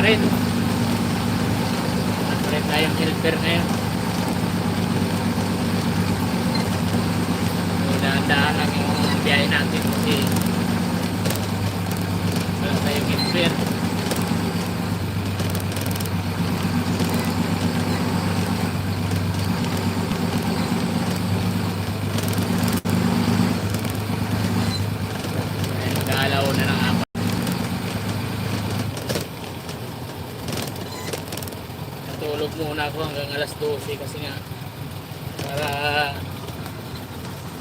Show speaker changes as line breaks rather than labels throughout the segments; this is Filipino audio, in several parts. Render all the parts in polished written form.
rin. Ano rin tayong helper ngayon. So, dahan-dahan lang yung biyahe natin kasi wala tayong helper. Alaw na ng apat. Natulog muna ako hanggang alas 12 kasi nga para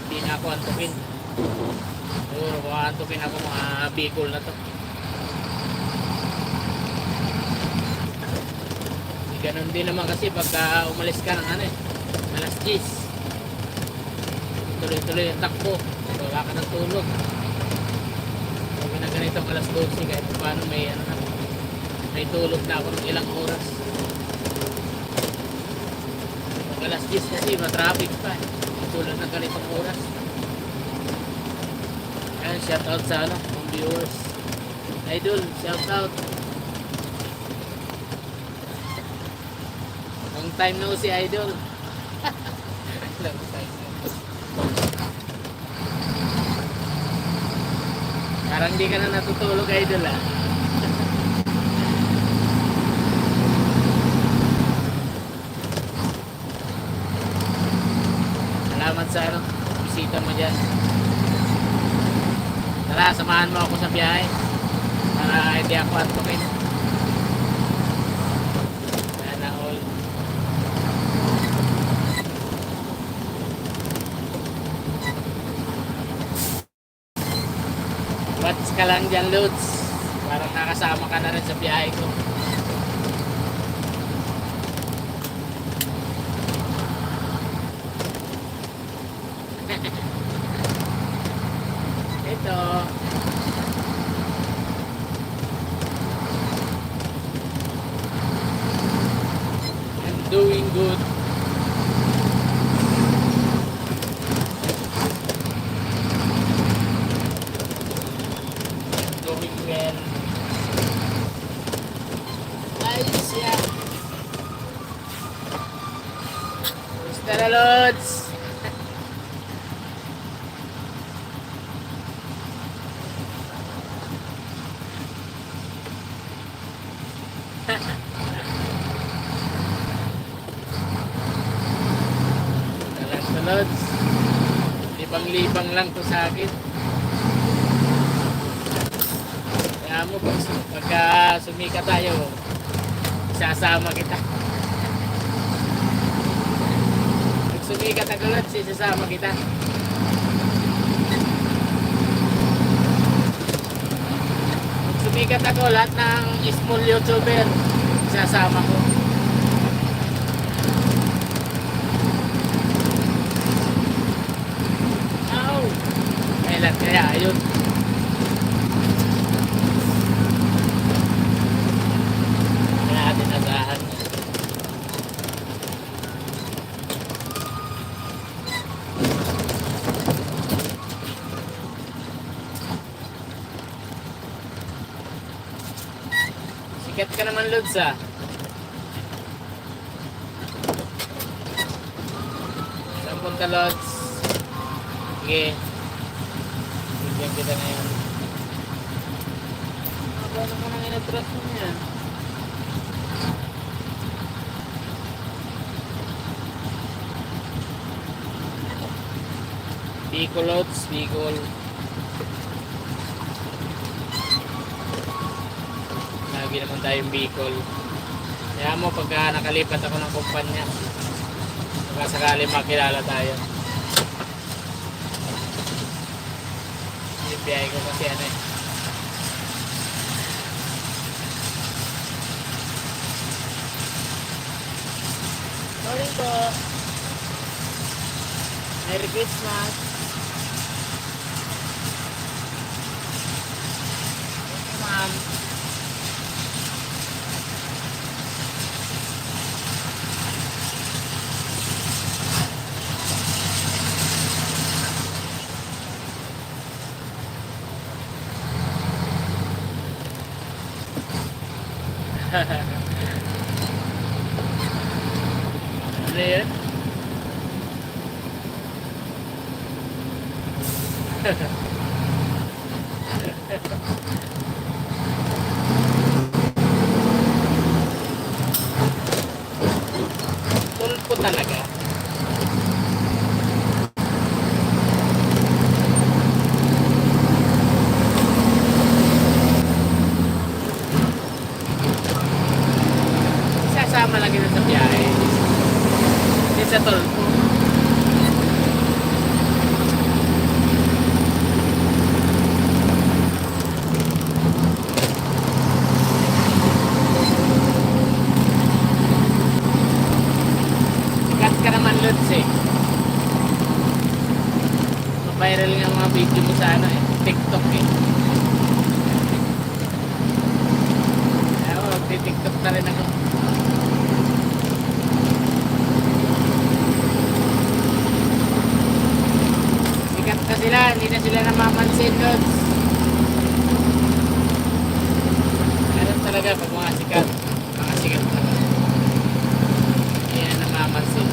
hindi na ako antukin. Siguro kung antukin ako mga Bicol na to. Ganun din naman kasi pagka umalis ka ng alas 10. Tuloy-tuloy yung takbo. Wala ka ng tulog. Ganitong alas 12 kahit paano may may tulog na ako ng ilang oras. Pag alas 10 kasi matraffic pa tulog na ganitong oras. Ayan, shout out sa mga viewers. Idol, shout out. Long time no si Idol. Long time no. Parang di ka na natutulog, Idol, ah. Salamat sa bisita mo dyan. Tara, samahan mo ako sa biyahe para hindi ako antukin. Sana all. Watch ka lang dyan, Lods. Parang nakasama ka na rin sa biyahe ko. Ito. I'm doing good. Doing well. Ayos yan. Gusto na, Lods. Lods, libang-libang lang to sa akin. Kaya mo, pagka sumika tayo, isasama kita. Pag sumikat ako, Lods, isasama kita. Pag sumikat ako, lahat ng small YouTuber, isasama ko. Kaya ayun. Kaya natin asahan. Sikat ka naman, Lods, ah. Saan punta, Lods? Sige. Bigyan kita ngayon. Ano naman ang inatras mo niya? Bicol, Lods, Bicol. Lagi naman tayong Bicol. Kaya mo pagka nakalipat ako ng kumpanya, baka sakali makilala tayo. Biyahe ko kasi Morning po. Merry Christmas. Thank you, ma'am. Ano yun? Tulpo talaga. Sasama lang yun sa biyahe. Hindi sa tulpo. Sikat ka naman, Lods eh. Viral nga mga video mo sa ano eh, TikTok eh. Kaya ako, TikTok na rin ako. Sikat ka sila, hindi na sila namamansin, Lods. Ganun talaga pag mga sikat talaga. Hindi na namamansin.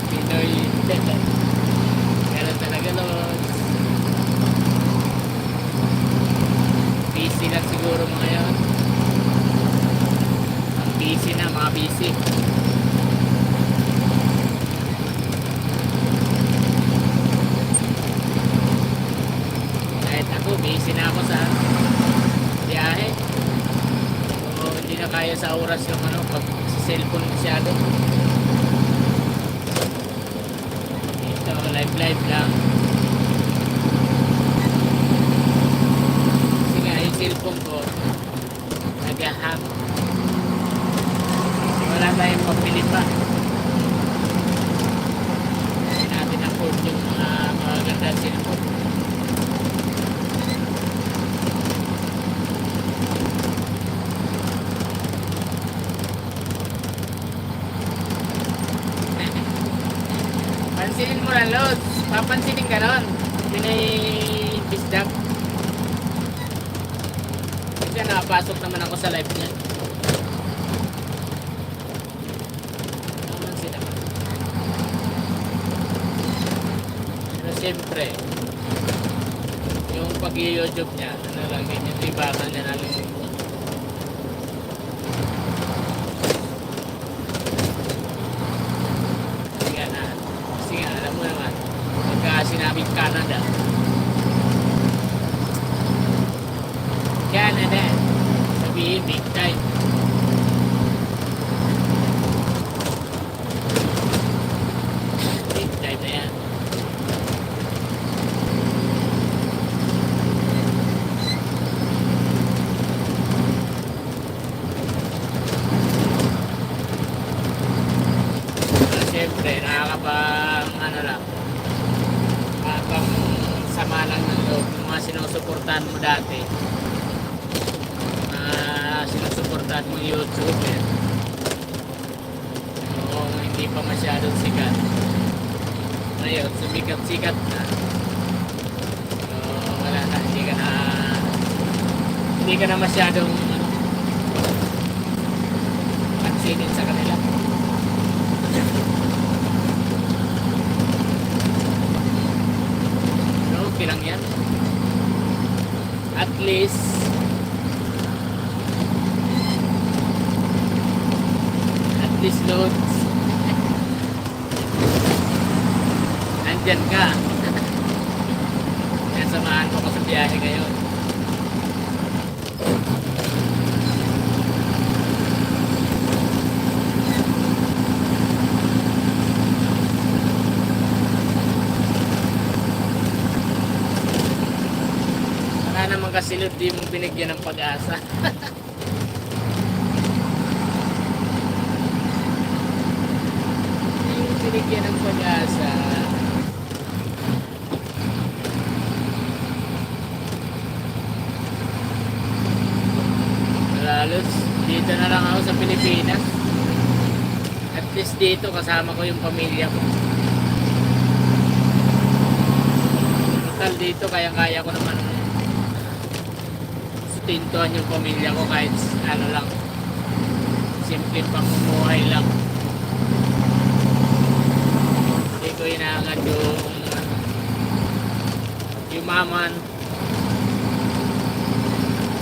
Pinoy. Ganun talaga, Lods. Busy lang siguro mga yun. Ang busy na, mga busy. Kahit ako, busy na ako sa biyahe. So, hindi na kaya sa oras yung ano, pag sa cellphone masyado. Ito, live lang. Kasi nga, yung cellphone ko, nag-hang. Wala tayong pabili pa. Hindi natin afford yung mga magaganda cellphone. Pansinin mo na, Lods. Papansinin ka nun. Pinay-bisdak. Kasi nakapasok naman ako sa live niya. Papansin naman. Pero siyempre, yung pag-YouTube niya, ano lang, yung libangan niya nalang yung alam mo naman, pagka sinabing Canada, sabihin big time. Big time na yan. Siyempre, nakakapang ano lang, nakakapang sama lang ng loob yung mga sinusuportahan mo dati, sinusuportahan mo YouTube eh. So, hindi pa masyadong sikat. Ngayon, sumikat-sikat na. So, wala na, hindi ka na masyadong pansinin sa kanila. Okay lang yan. At least Lods, nandyan ka. Kaya samahan mo ko sa biyahe ngayon. Wala naman kasi, Lod, di mo binigyan ng pag-asa. bigyan ng pag-asa. Halos dito na lang ako sa Pilipinas. At least dito kasama ko yung pamilya ko. Total dito kaya-kaya ko naman sustentuhan yung pamilya ko kahit ano lang, simple pamumuhay lang. Hindi ko inaangad yung yumaman.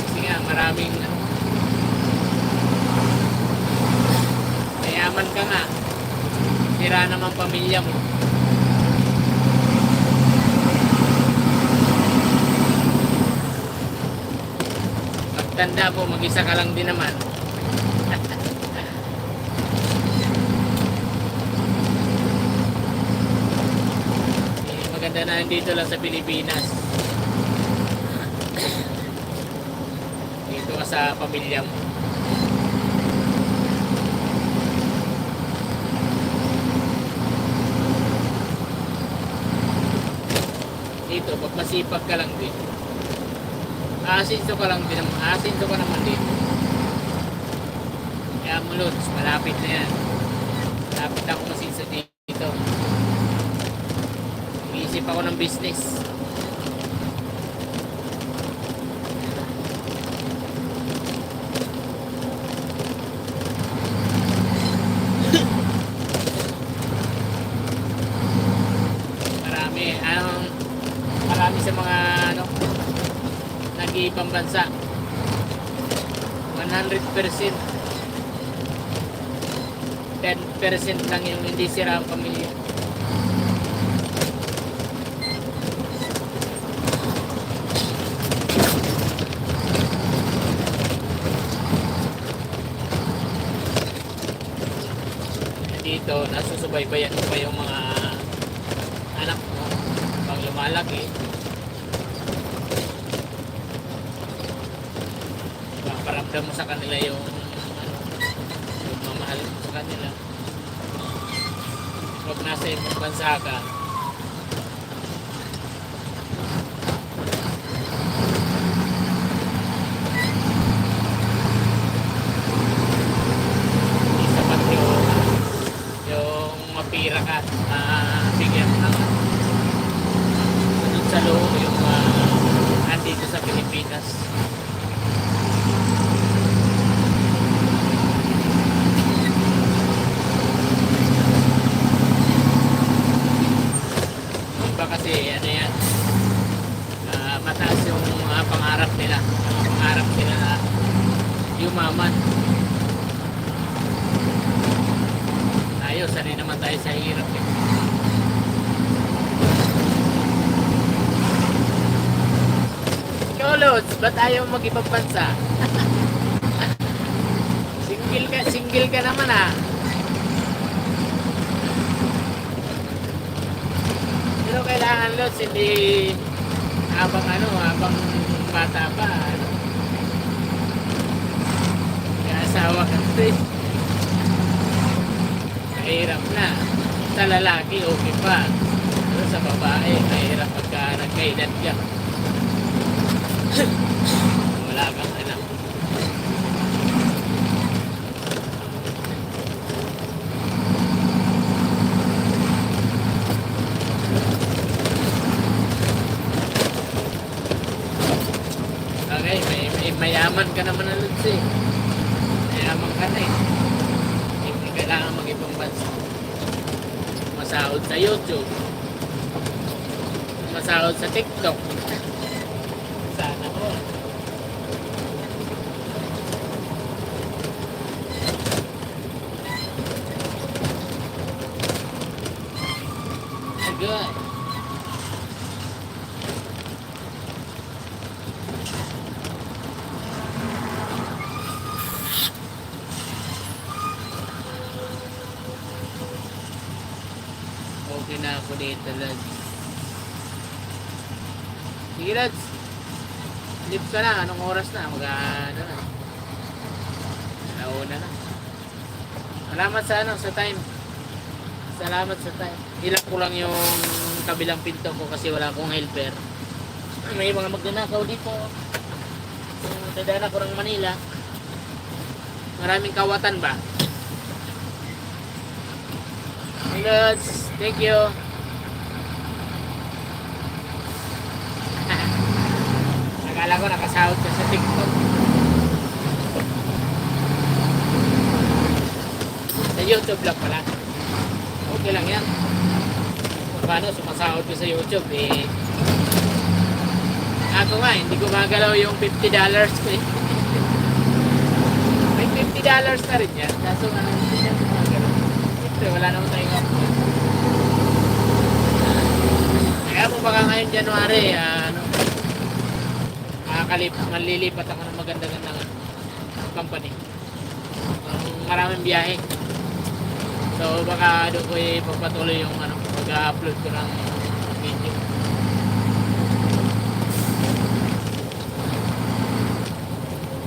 Kasi nga maraming mayaman ka nga, tira naman pamilya mo. Pagtanda po, mag-isa ka lang din naman. Maganda na dito lang sa Pilipinas. Dito ka sa pamilya mo. Dito, pag masipag ka lang din, aasinso ka lang din, aasinso ka naman dito. Kaya mo Lods, malapit na yan. Malapit ako masinso dito. Iisip ako ng business. Marami sa mga nag-iibang bansa 100% 10% lang yung hindi sira ang pamilya. Dito nasusubaybayan ko pa yung mga anak mo pag lumalaki. Paramdam mo sa kanila yung mamahal mo sa kanila. Pag nasa ibang bansa ka, hindi sapat yung mapira ka, bigyan mo ng sunod sa loob yung andito sa Pilipinas. Kasi ano yan, mataas yung pangarap nila. Pangarap nila na yumaman. Tayo, sanay naman tayo sa hirap eh. Ikaw Lods, ba't ayaw mag-ibang bansa? Single ka naman ah. Pero kailangan Lods, hindi habang bata pa, kaya asawa ka rin. Mahirap na. Sa lalaki, okay pa. Pero sa babae, mahirap pagka nagkaedad ka. Wala kang anak. Okay, mayaman ka naman na Lods eh. Mayaman ka na eh. Hindi kailangan mag-ibang bansa. Masahod sa YouTube. Masahod sa TikTok. Sana ko. Good. Okay na ako dito, Lods. Sige, Lods. Sleep ka na. Anong oras na? Mag-ano na. Nauna na. Salamat sa sa time. Salamat sa time. Ilang ko lang yung kabilang pinto ko kasi wala akong helper. May mga magnanakaw dito. So, dadaan ako ng Manila. Maraming kawatan ba? Hey Lods, thank you. Akala ko nakasahod ka sa TikTok. Sa YouTube lang pala. Okay lang yan. Kung paano sumasahod ko sa YouTube eh. Ako nga, hindi ko magalaw yung $50 ko eh. May $50 na rin yan. Kaso nga, hindi niya gumagalaw. Siyempre, wala naman tayong upload. Kaya mo baka ngayon January, malilipat ako ng maganda-gandang company. Maraming biyahe. So baka doon ko ipapatuloy yung mag-upload ko ng video.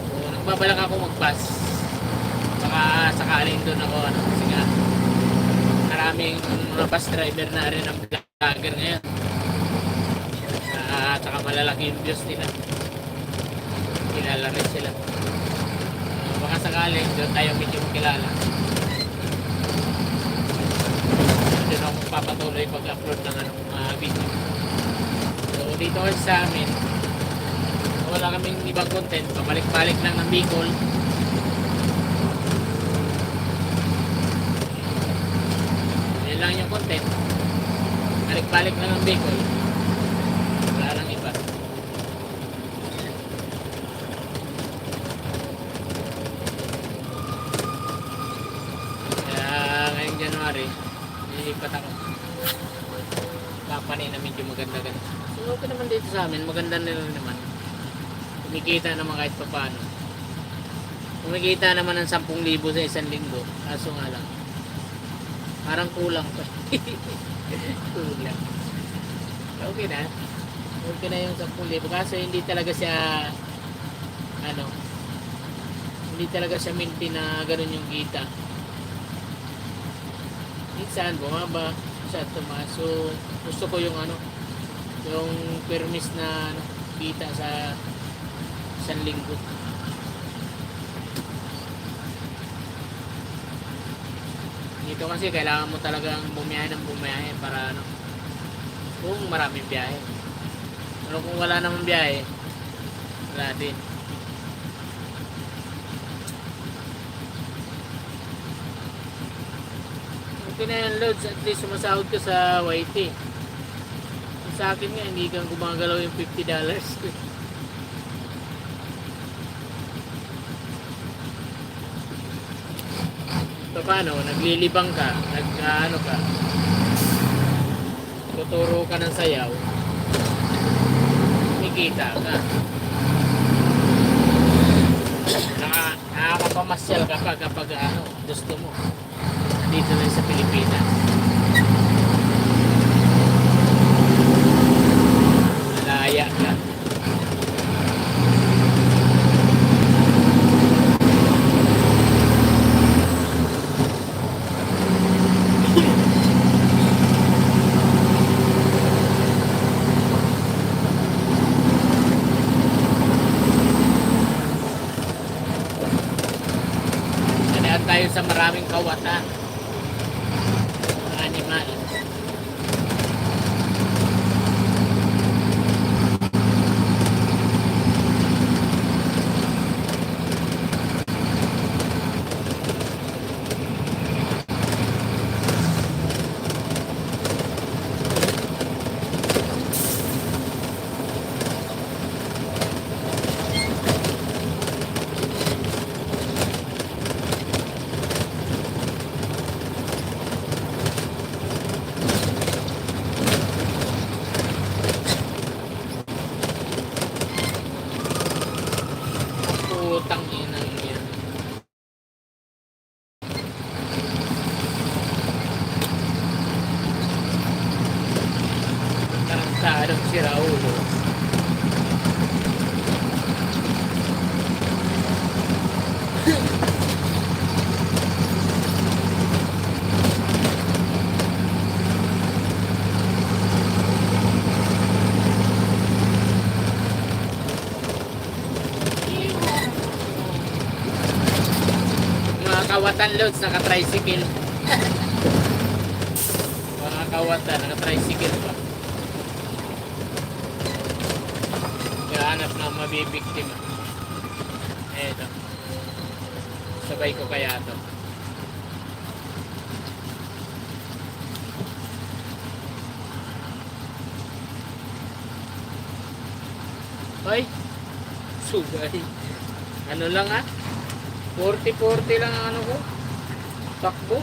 So nagbabalak ako mag-bus. Baka sakaling doon ako kasi nga maraming mga bus driver na rin ang vlogger ngayon. At saka malalaki yung views nila. Kilala rin sila. Baka sakaling doon tayo medyo makilala. Doon ako papatuloy pag-upload ng video. So dito sa amin, wala kaming ibang content. Pabalik-balik lang ng Bicol. Yan lang yung content. Balik-balik lang ng Bicol. Wala lang iba. January, nilipat ako. Company na medyo maganda-ganda. So okay naman dito sa amin, maganda nila naman. Kumikita naman kahit pa paano. Kumikita naman ng 10,000 sa isang linggo. Kaso nga lang, parang kulang pa. Kulang. Okay na. Okay na yung 10,000. Kaso hindi talaga siya, hindi talaga siya maintain na ganun yung kita. Minsan bumaba, minsan tumaas. So gusto ko yung yung permis na kita sa isang linggo. Dito kasi kailangan mo talagang bumiyahe ng bumiyahe para kung maraming biyahe. Pero kung wala namang biyahe, wala din. Okay na yan Lods, at least sumasahod ka sa YT. Sa akin nga, hindi kang gumagalaw yung $50. So paano, naglilibang ka, ka, tuturo ka ng sayaw, kikita ka. Nakakapamasyal ka pa kapag gusto mo. Dito lang sa Pilipinas. Malaya ka. Nandiyan tayo sa maraming kawatan. Animal. Putang ina yan. Tarantadong si Raulo. kawatan loads, naka-tricycle. Mga kawatan, naka-tricycle pa. Hanap na mabibiktima. Eto. Sabay ko kaya to. Hoy. Sugay. Ano lang 40-40 lang ang ano ko. Takbo.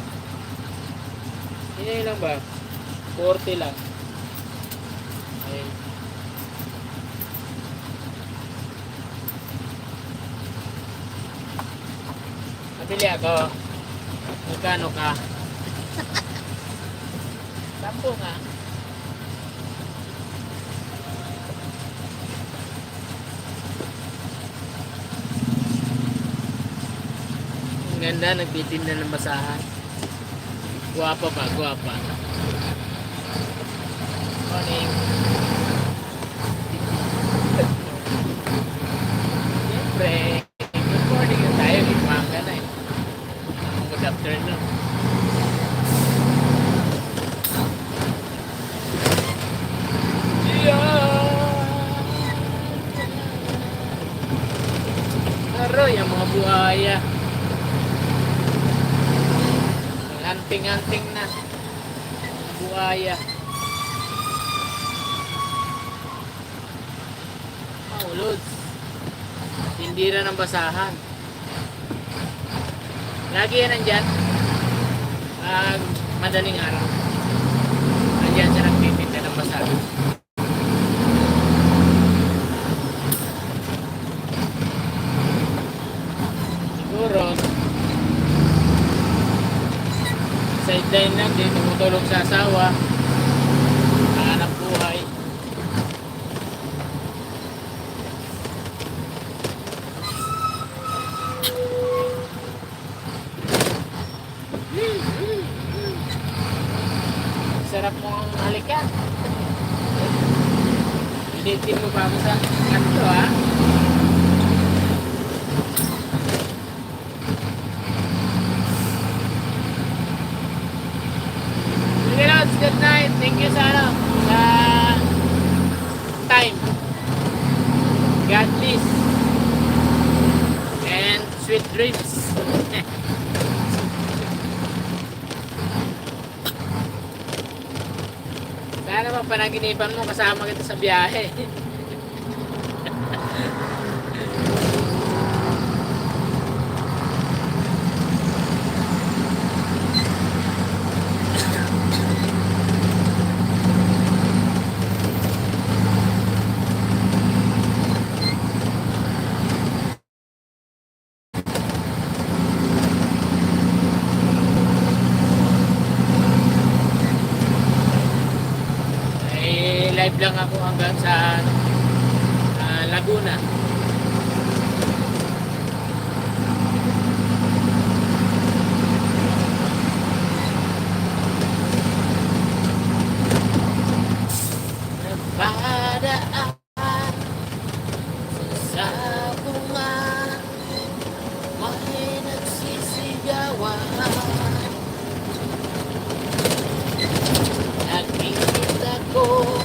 Yan lang ba? 40 lang. Okay. Pili ako. Magkano ka? 10 nga. Ang ganda, nagtitinda ng basahan. Guwapa pa, guwapa. Morning. Siyempre, good morning na tayo. Limanga na eh. Good afternoon. Aroy, ang mga buhaya. Anting-anting na. Buhaya. Oh, loads. Tindira ng basahan. Lagi yan nandyan. Madaling araw. Nandyan siya nagtitinda ng basahan. Siguro, sideline lang din, tumutulong sa asawa, hanap buhay. Sarap mo ang halikan. Pilitin mo pa ako sa kanto Good night. Thank you sa time. God bless. And sweet dreams. Sana mapanaginipan mo kasama kita sa biyahe. Live lang ako hanggang sa Laguna. Padaan sa bunga may nagsisigawan. Nakikita ko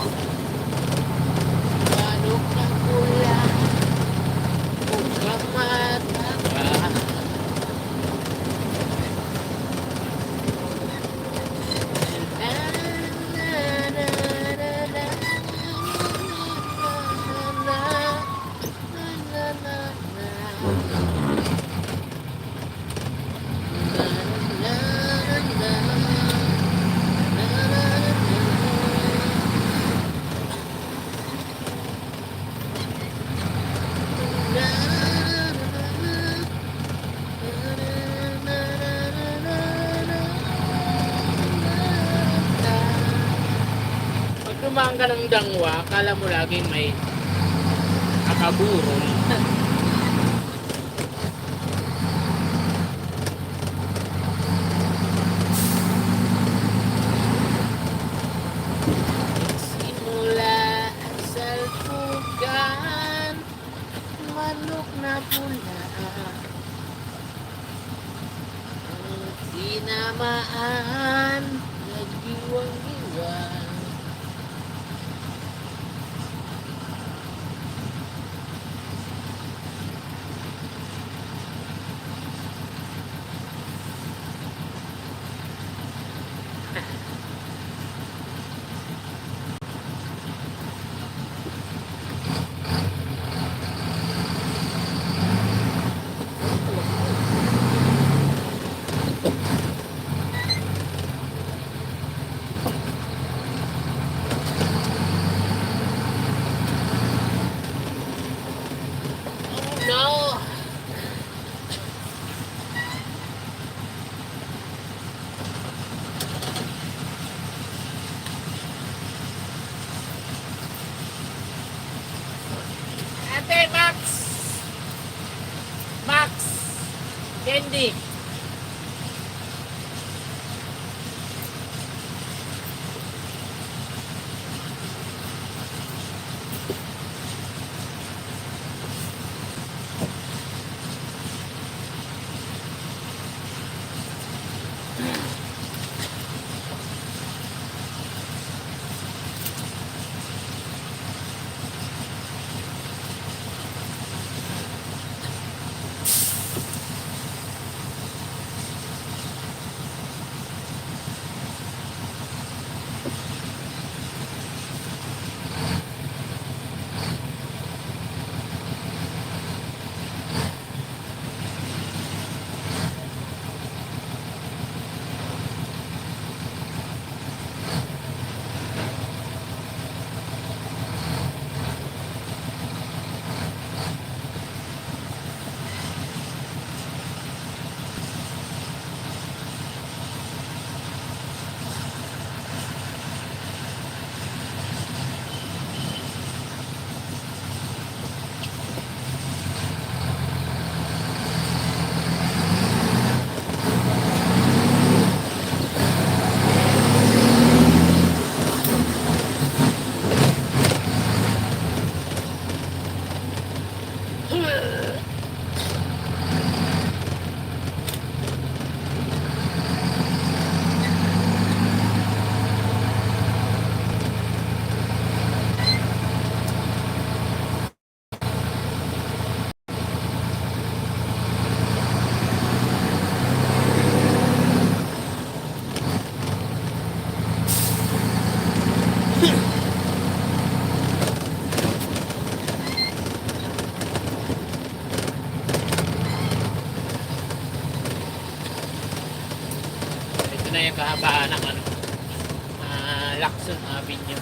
dumaan ka ng dangwa, akala mo laging may kakaburol. Simula sa salpugan, manok na pula. tamaan, nagdiwang-iwan. No! Ate, Max! Max! Candy! Ito na yung kahabaan ng ano, Lacson Avenue.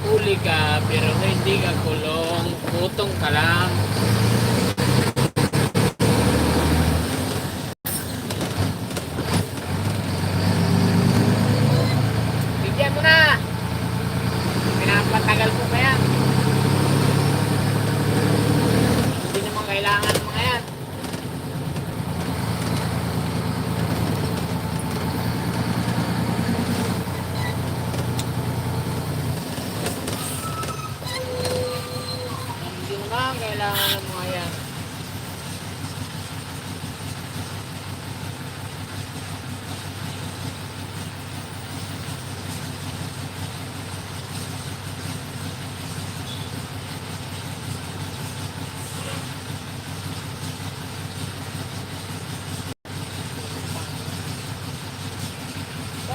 Huli ka pero hindi ka kulong, putong ka lang. Bigyan mo na! Pinapatagal mo pa yan. Hindi naman kailangan ng mga yan. Hindi naman kailangan ng mga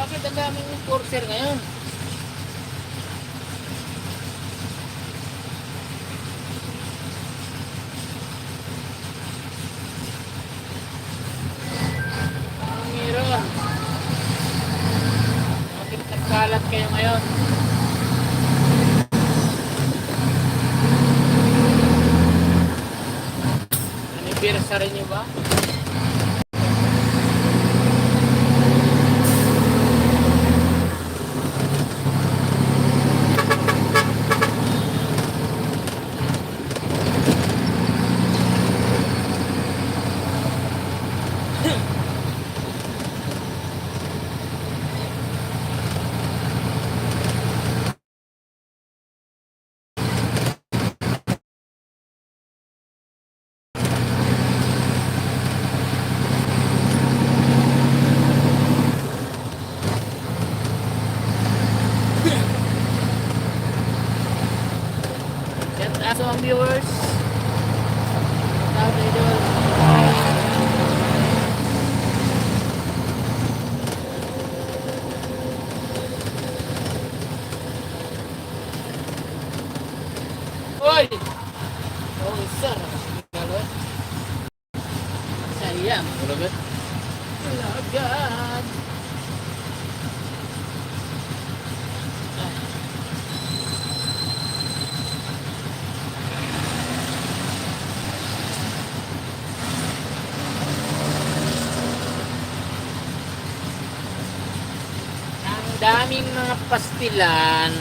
Bakit ang daming enforcer ngayon? Ang meron. Bakit nagkalat kayo ngayon? Anniversary niyo ba? Shout out sa mga viewers. Shout out idol. Hoy! Oh, isa na kasi galawin. Sayang, ulagat. Ulagat. Ang daming mga pastilan.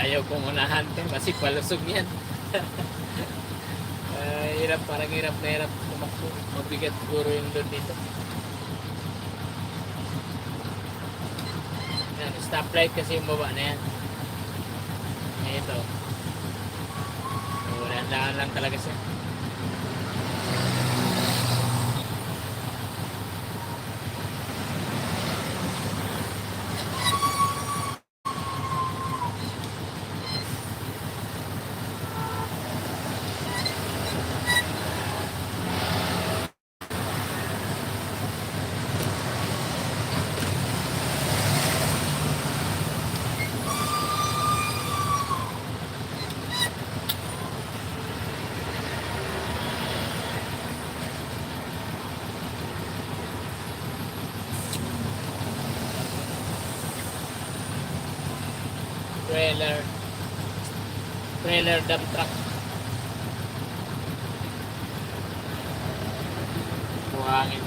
Ayaw kong unahan ka kasi palusog yan. Hirap, parang hirap na hirap tumakbo. Mabigat siguro yung doon dito. Yan, stoplight kasi yung baba na yan. Ito. So, dahan lang talaga siya. Trailer dump truck. Buhangin.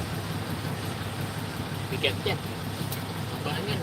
Bigat yan. Buhangin.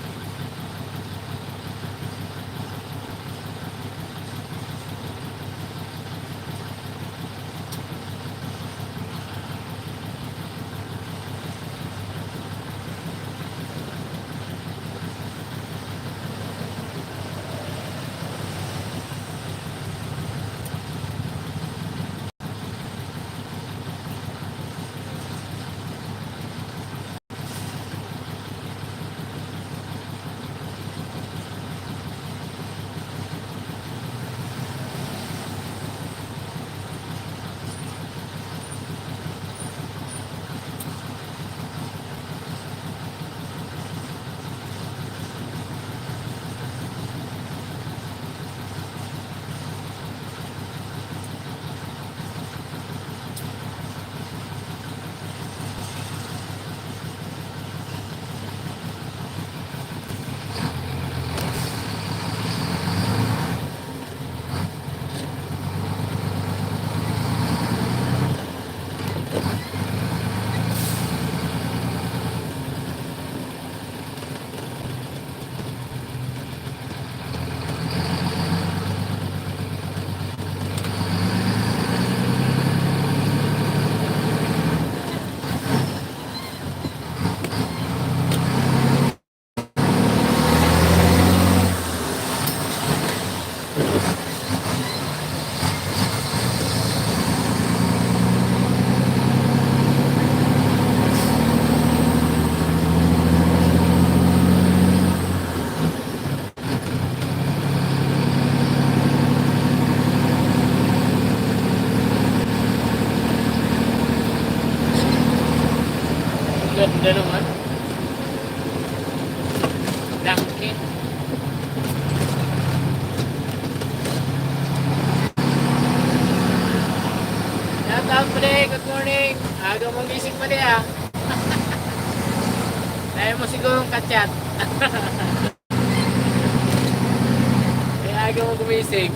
Ganda naman. Dunkin. Shout out pala, good morning. Aga mong gising pala ah. Ayaw mo sigurong kachat. Kaya aga mo gumising.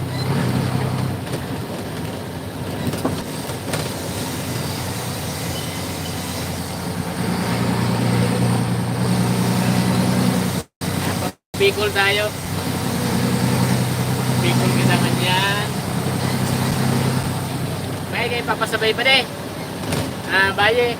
Bicol tayo. Bicol kasama niyan. May kayo papasabay pa de. Baye.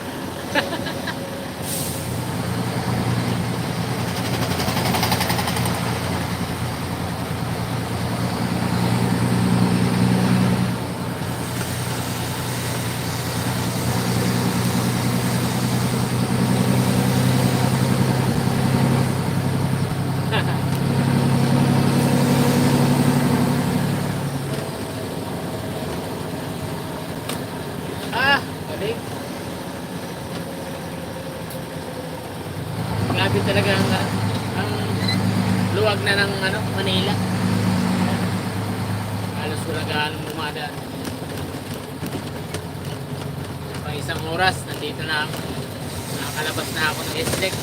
Galing. Grabe talaga ang luwag na ng Manila. Halos wala gaano dumadaan. Pang isang oras, nandito na ako. Nakakalabas na ako ng SLEC.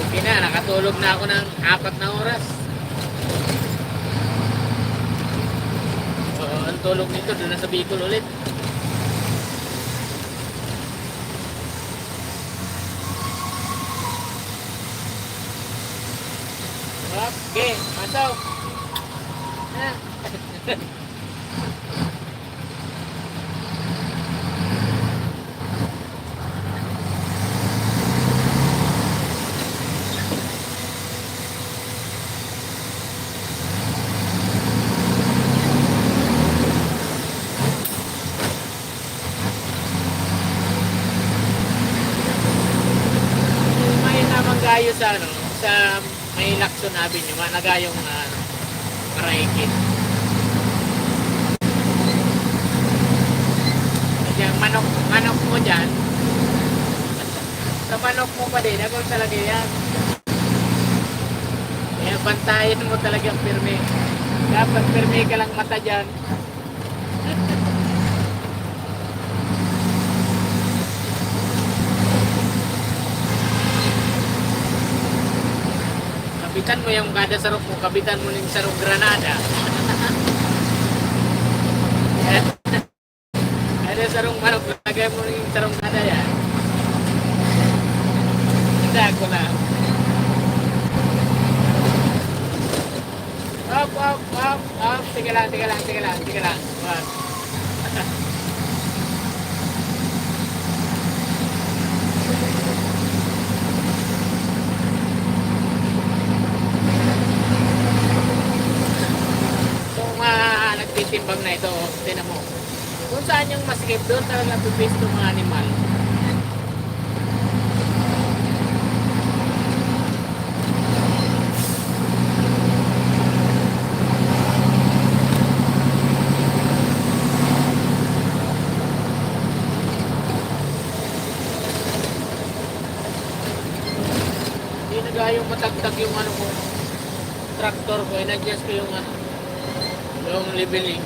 Okay na, nakatulog na ako ng 4 na oras. So, ang tulog nito doon na sa Bicol ulit. Okay, masok. Ah. May namang gayo sa ano, sa may Lacson Avenue, managayong Paraikit. Kasi ang manok mo dyan, sa manok mo pa din, ako talaga yan. Kaya bantayan mo talagang pirmi. Dapat pirmi ka lang mata dyan. Kabitan mo yung kada sarok mo, kabitan mo yung sarok granada. Kada sarong manok, lagay mo yung sarong granada yan. Hindi ako na. Up. Sige lang. Wag. Nagtitimbang na ito, tinan mo. Kung saan yung masikip, doon talaga pipis ng mga animal. Hindi na gayong matagtag yung ano ko, tractor ko, in-adjust ko yung ano, yung leveling.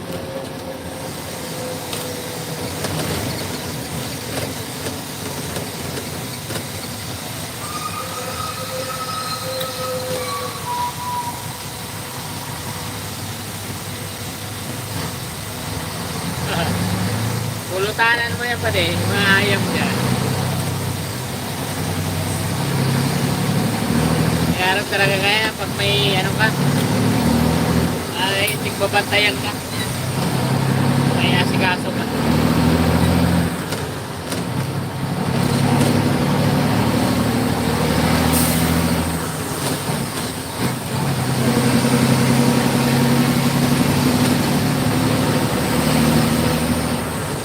Pulutanan mo yan pa din, mga ayam dyan. Kaya talaga kaya pag may ano ka, ay tigbabantayan ka. May asikaso ka.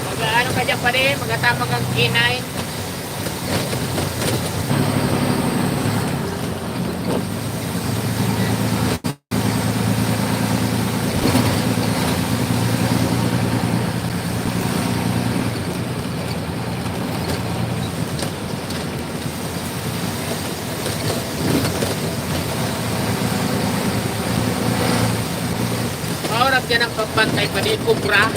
Mag-ano ka dyan pa rin, magkatama kang kinay. Maurap dyan ang pagbantay pa din, kubra.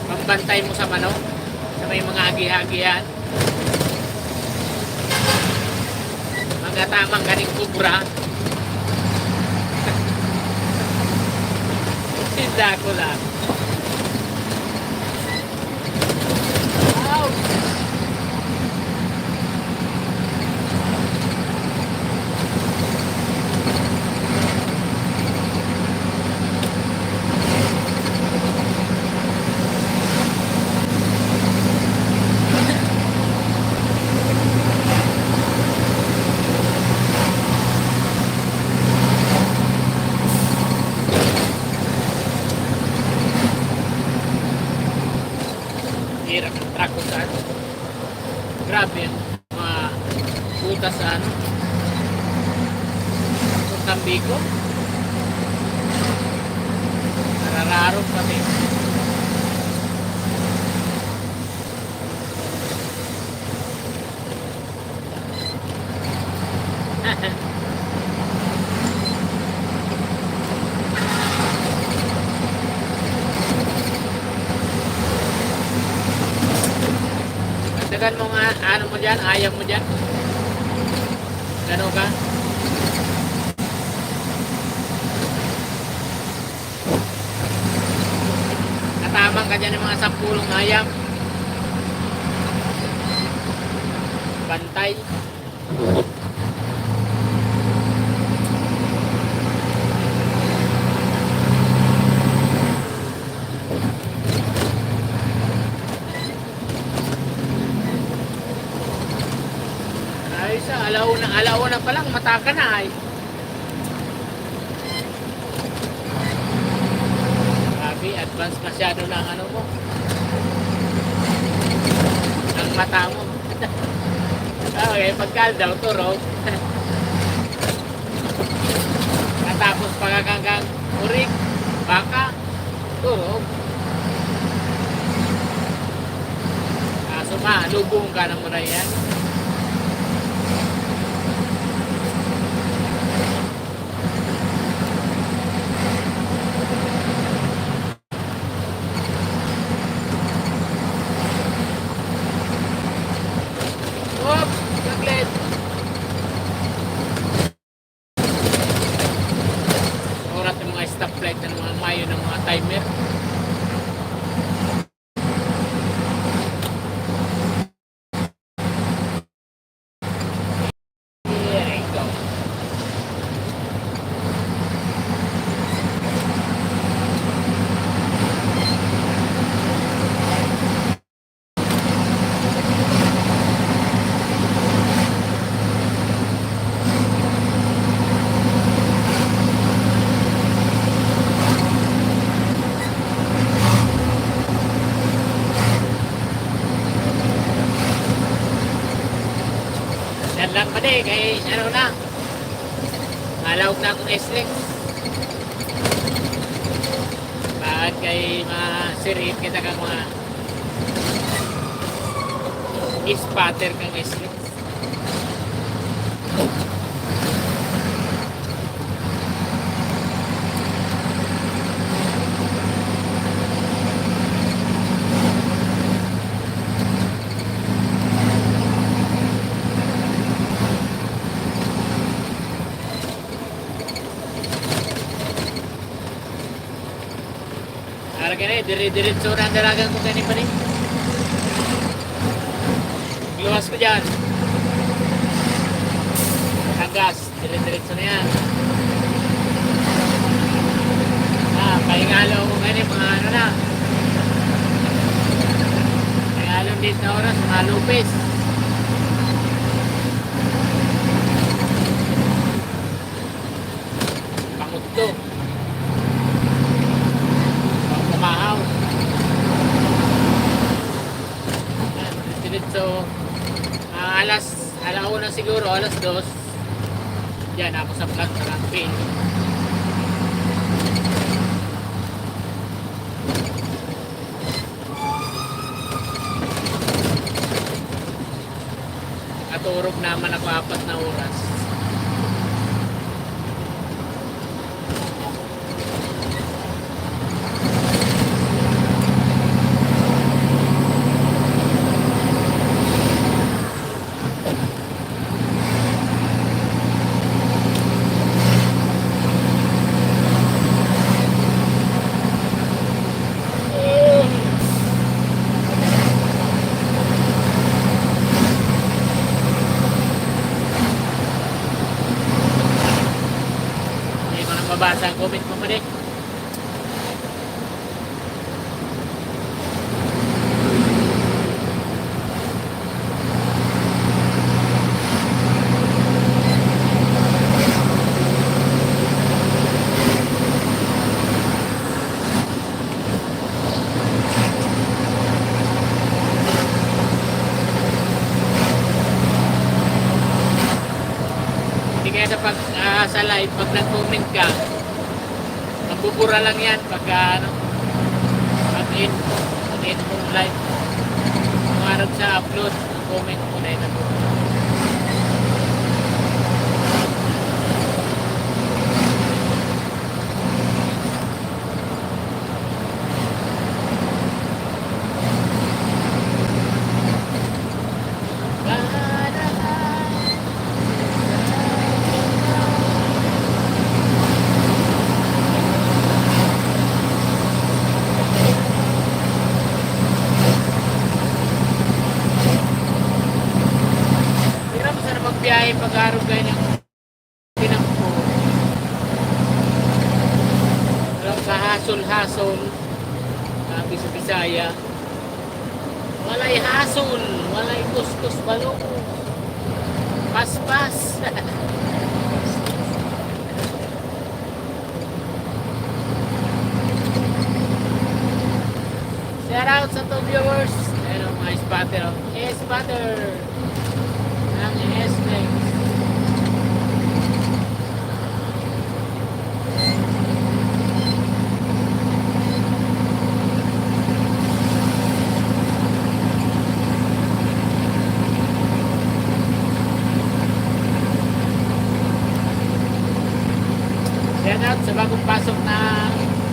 Pambantay mo sa manok, sa may mga agi-agihan. Magatamang ganing kubra. Tinda ko lang. Wow! Hirap ng truck ko sa ano. Grabe yung mga butas sa ano. Itong Tambico. Narararong pati. Dagan mo nga, ano mo dyan, ayaw mo dyan. Gano'n ka? Katamang ka dyan ng mga 10 ayam. Bantay. alauna pa lang, mata ka na ay. Grabe, advance masyado lang ano mo. Ang mata mo. Okay, pagkaldaw, turog. Natapos pagkakanggang urik, baka, turog. Kaso lubong ka ng muna yan. Stoplight ng mga mayo ng mga timer. Here I go. Yan lang pa din, kay ano na. Malawag na akong S-Lex. Bakit kay masirip kita kang mga ispatter kang S-Lex. Kaya dire-diretso na ang dalagang ko ganun pa rin. Luwas ko dyan. Ang gas, dire-diretso na yan. Pahingalo ko ganun, mga ano na. Pahingalo din na oras, mga lupis. Pangutto. Mahaw. So, alauna siguro, alas 2. Diyan ako sa vlog sa campaign. Naturog naman ako 4 na oras. Mabasa ang comment mo mali. Hindi kaya sa live, pag nag-comment ka, bubura lang yan pagka pag-in mong live. Umarap sa upload, comment mo na yun. Biyahe pag-araw kayo ng tinangko. Kahasol-hasol. Sabi sa Bisaya. Walay hasol. Walay kuskus balong. Paspas. Shout out sa to viewers. Ayun o, mga spotter o. Spotter ng S-Nex. Shout out sa bagong pasok na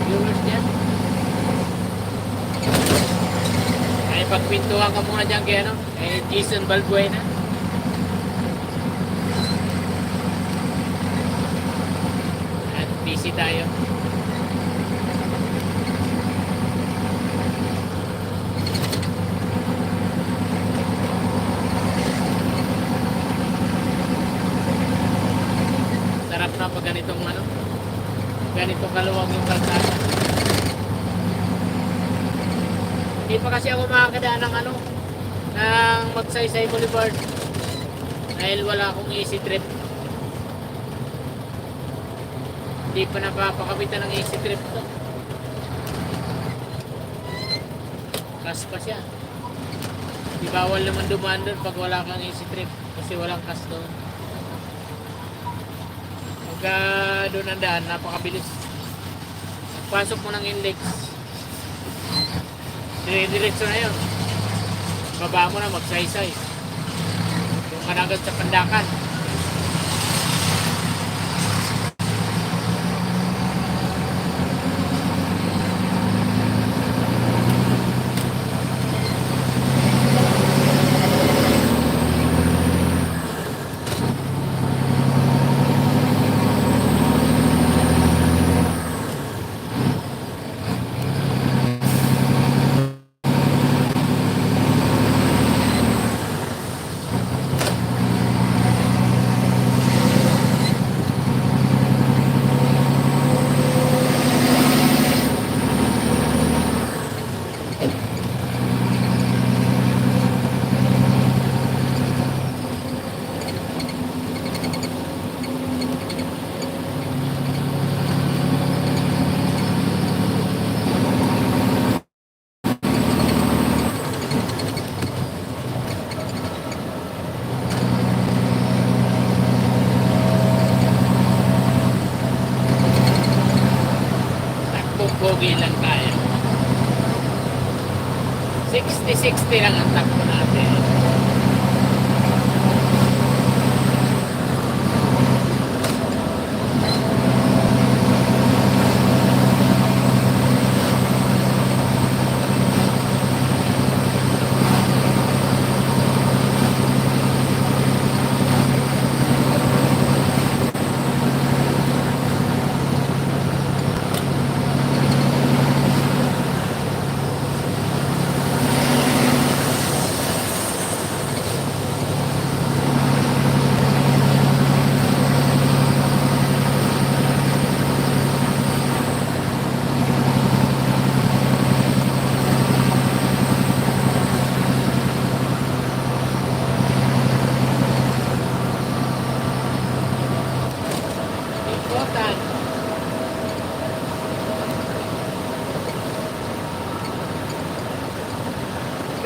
viewers dyan. Ay, pagpintuhan ka muna dyan kay, ano, kay Jason Balbuena. At busy tayo. Sarap na pag ganitong ano, ganito kaluwag yung kalsada. Hindi pa kasi ako makakadaan ng ano, ng Magsaysay Boulevard dahil wala akong easy trip. Hindi pa napapakabitan ng easy trip to. Kas pa siya. Di bawal naman dumaan doon pag wala kang easy trip kasi walang kas doon. Pagka doon ang daan, napakabilis. Pasok mo ng index, dire-diretso na yun. Baba mo na, Magsaysay. Yung kanagad sa Pandakan. Pogi lang tayo. 60-60 lang ang takbo natin.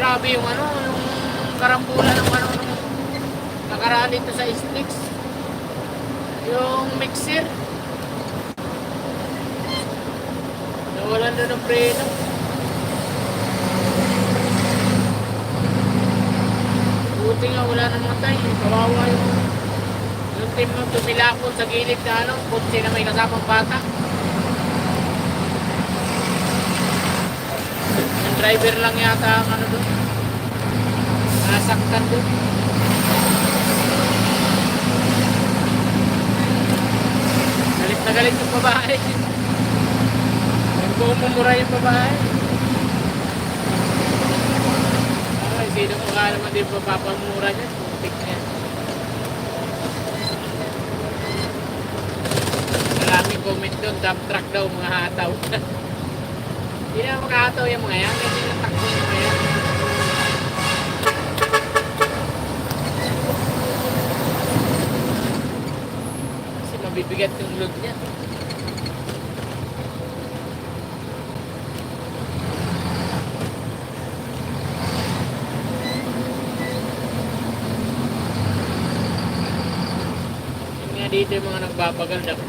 Grabe yung ano, yung karambulan ng ano, nung nakaraan dito sa SNEX. Yung mixer. Nawalan doon ng preno. Buti nga wala nang matay. Kawawa yung team mo tumilapon sa gilid na ano, kutsi na may kasamang bata. Yung driver lang yata ang ano doon. Nasaktan doon. Galit na galit yung babae. Nagpumumura yung babae. Ay, sino mo ka naman din papapamura niya? Putik niya. Maraming comment doon, dump truck daw, mga hataw. Hindi na makahataw yung mga yan. Hindi na takbo yung mga yan. mabigat yung load niya. Yun nga dito yung mga nagbabagal dapat.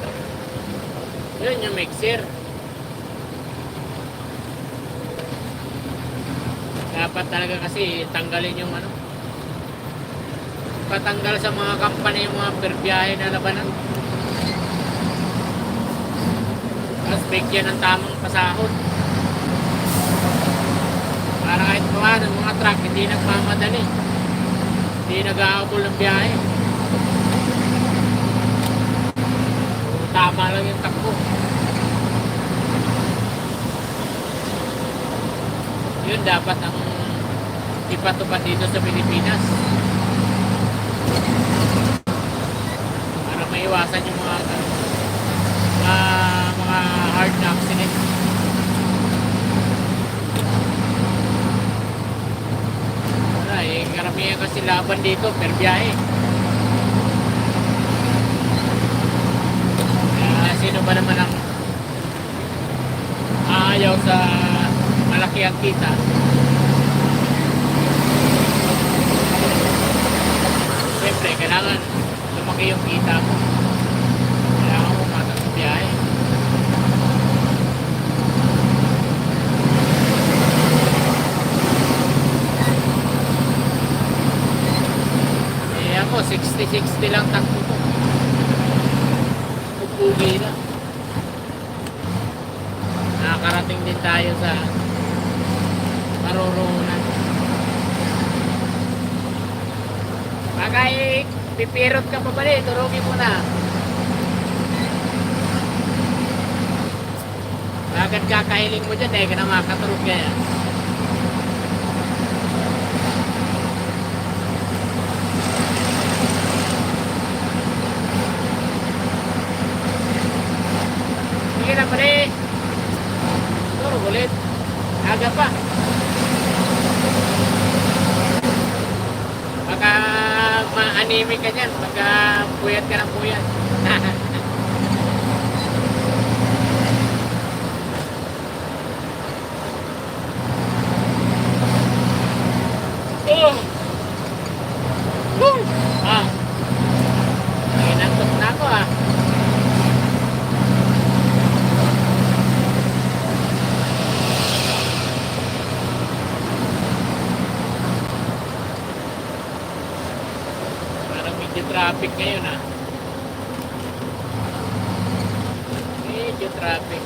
Yun yung mixer. Dapat talaga kasi tanggalin yung ano. Patanggal sa mga company yung mga perbiyahe na labanan. Tapos bigyan ng tamang pasahod. Para kahit paano mga truck hindi nagmamadali. Hindi nag-aabol ng biyahe. Tama lang yung takbo. Yun dapat ang ipatupad dito sa Pilipinas. Para maiwasan yung mga hard na accident. Wala eh, karamihan kasi laban dito per biyahe. Kaya sino ba naman ang ayaw sa malaki ang kita? Siyempre, kailangan lumaki yung kita mo. Kailangan mo matang sa biyahe. Eh ako, 60-60 lang takbo ko. Pupugi lang. Nakakarating din tayo sa marurungan. Bagay, pipirot ka pa ba rin? Turugin mo na. Bakit kakahiling mo dyan? Dahil ka na makaturog kaya. Sige na pa rin. Turog ulit. Aga pa. Baka ma-anemic ka dyan. Baka puyat ka ng puyat. Oh! Ah! Inantok na ako ah. Traffic ngayon ah. Medyo traffic.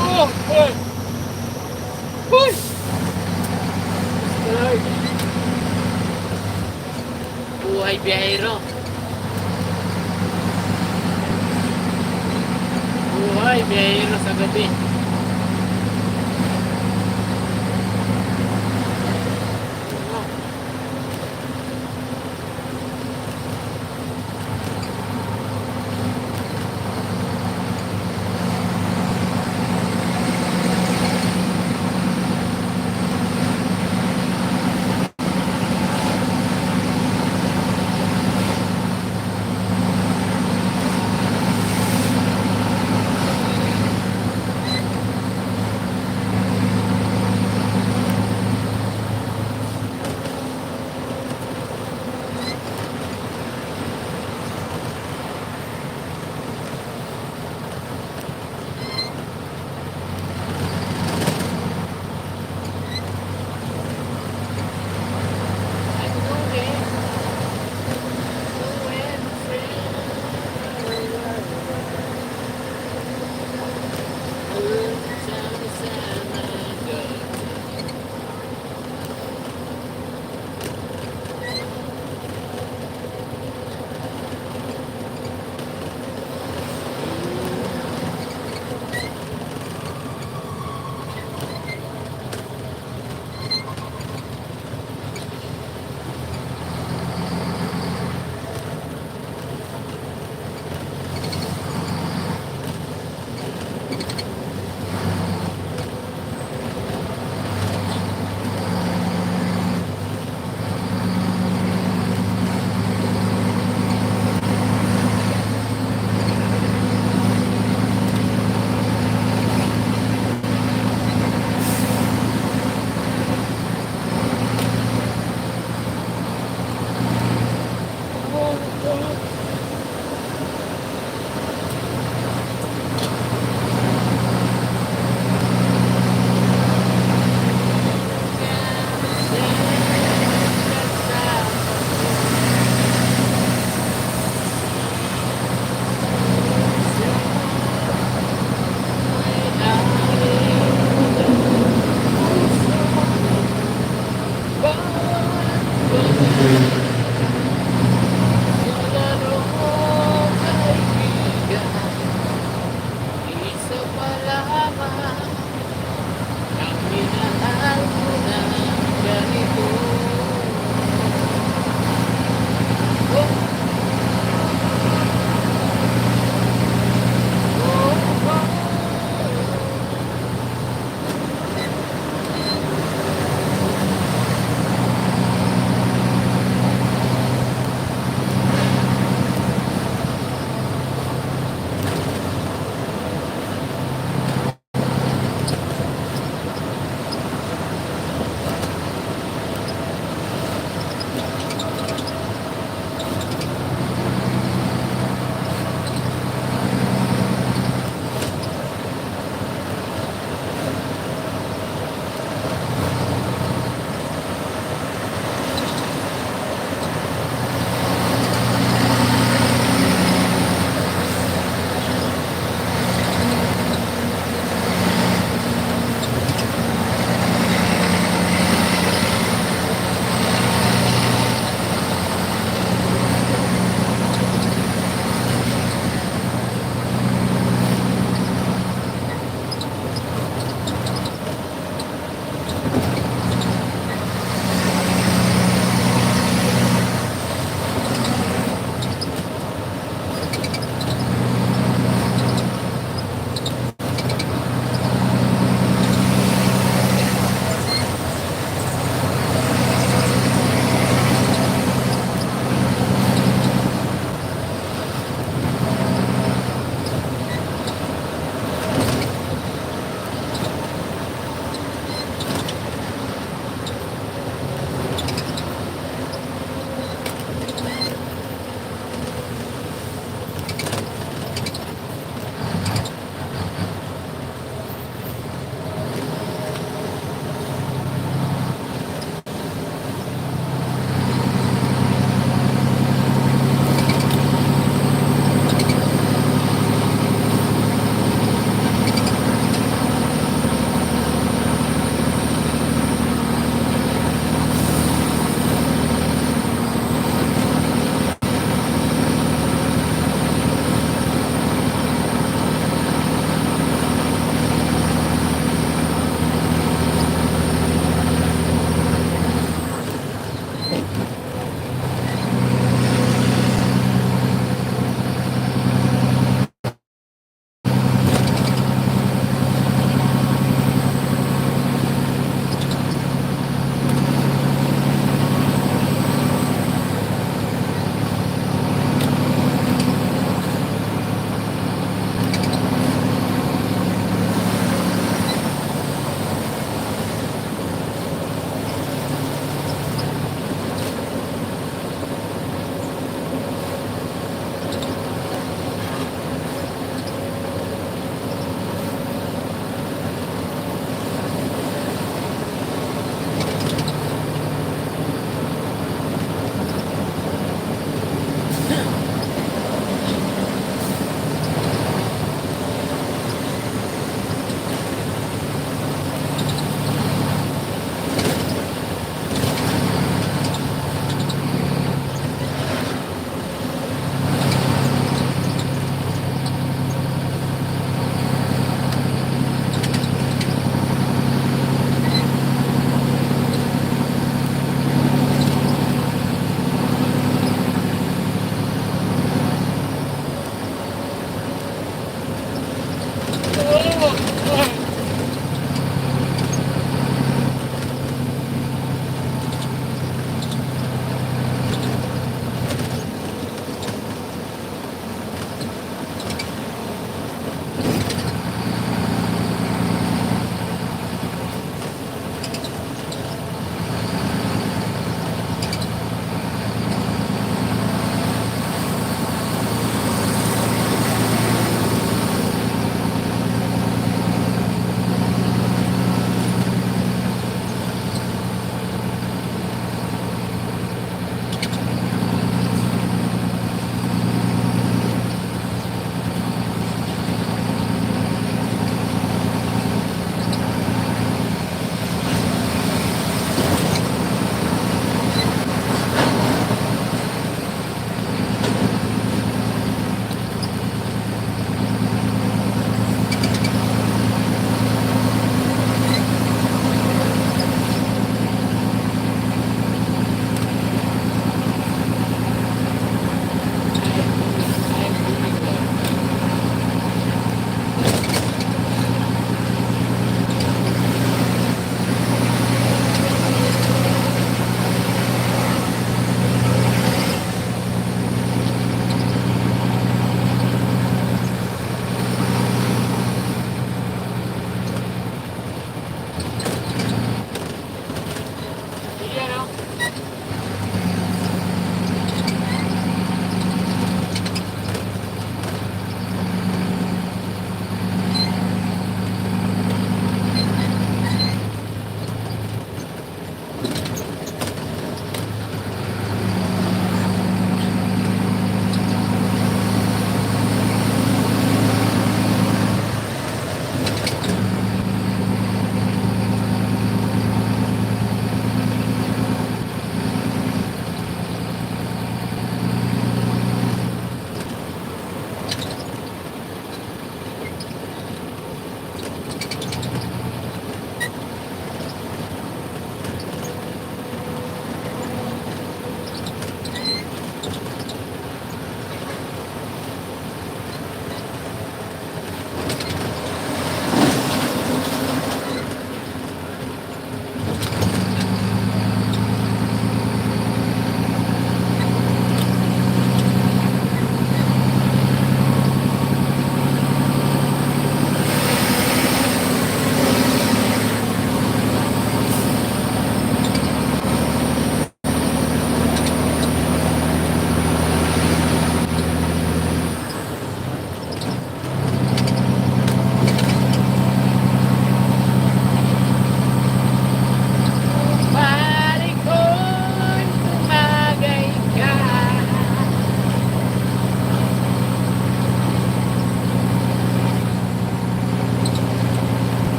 Oh! Hoy! Hoy! Buhay biyahero. Buhay biyahero sa gabi. malaman ang minahal ko na ganito. Oh, oh, oh.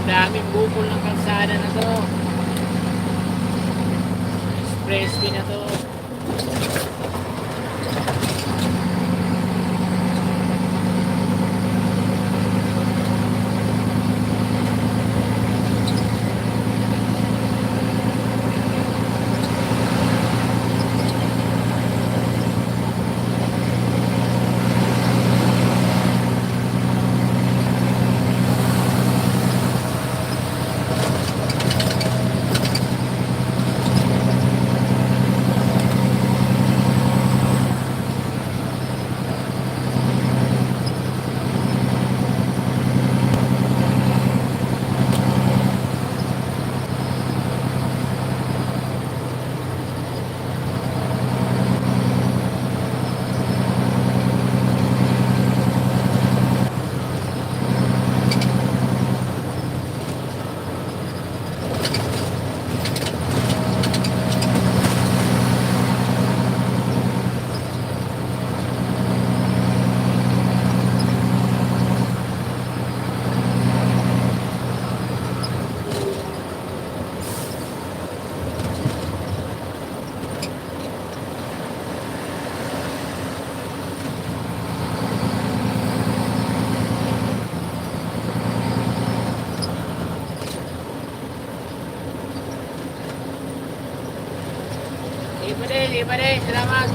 Daming bukol ng kalsada na to. Expressway na to. Iba din, salamat.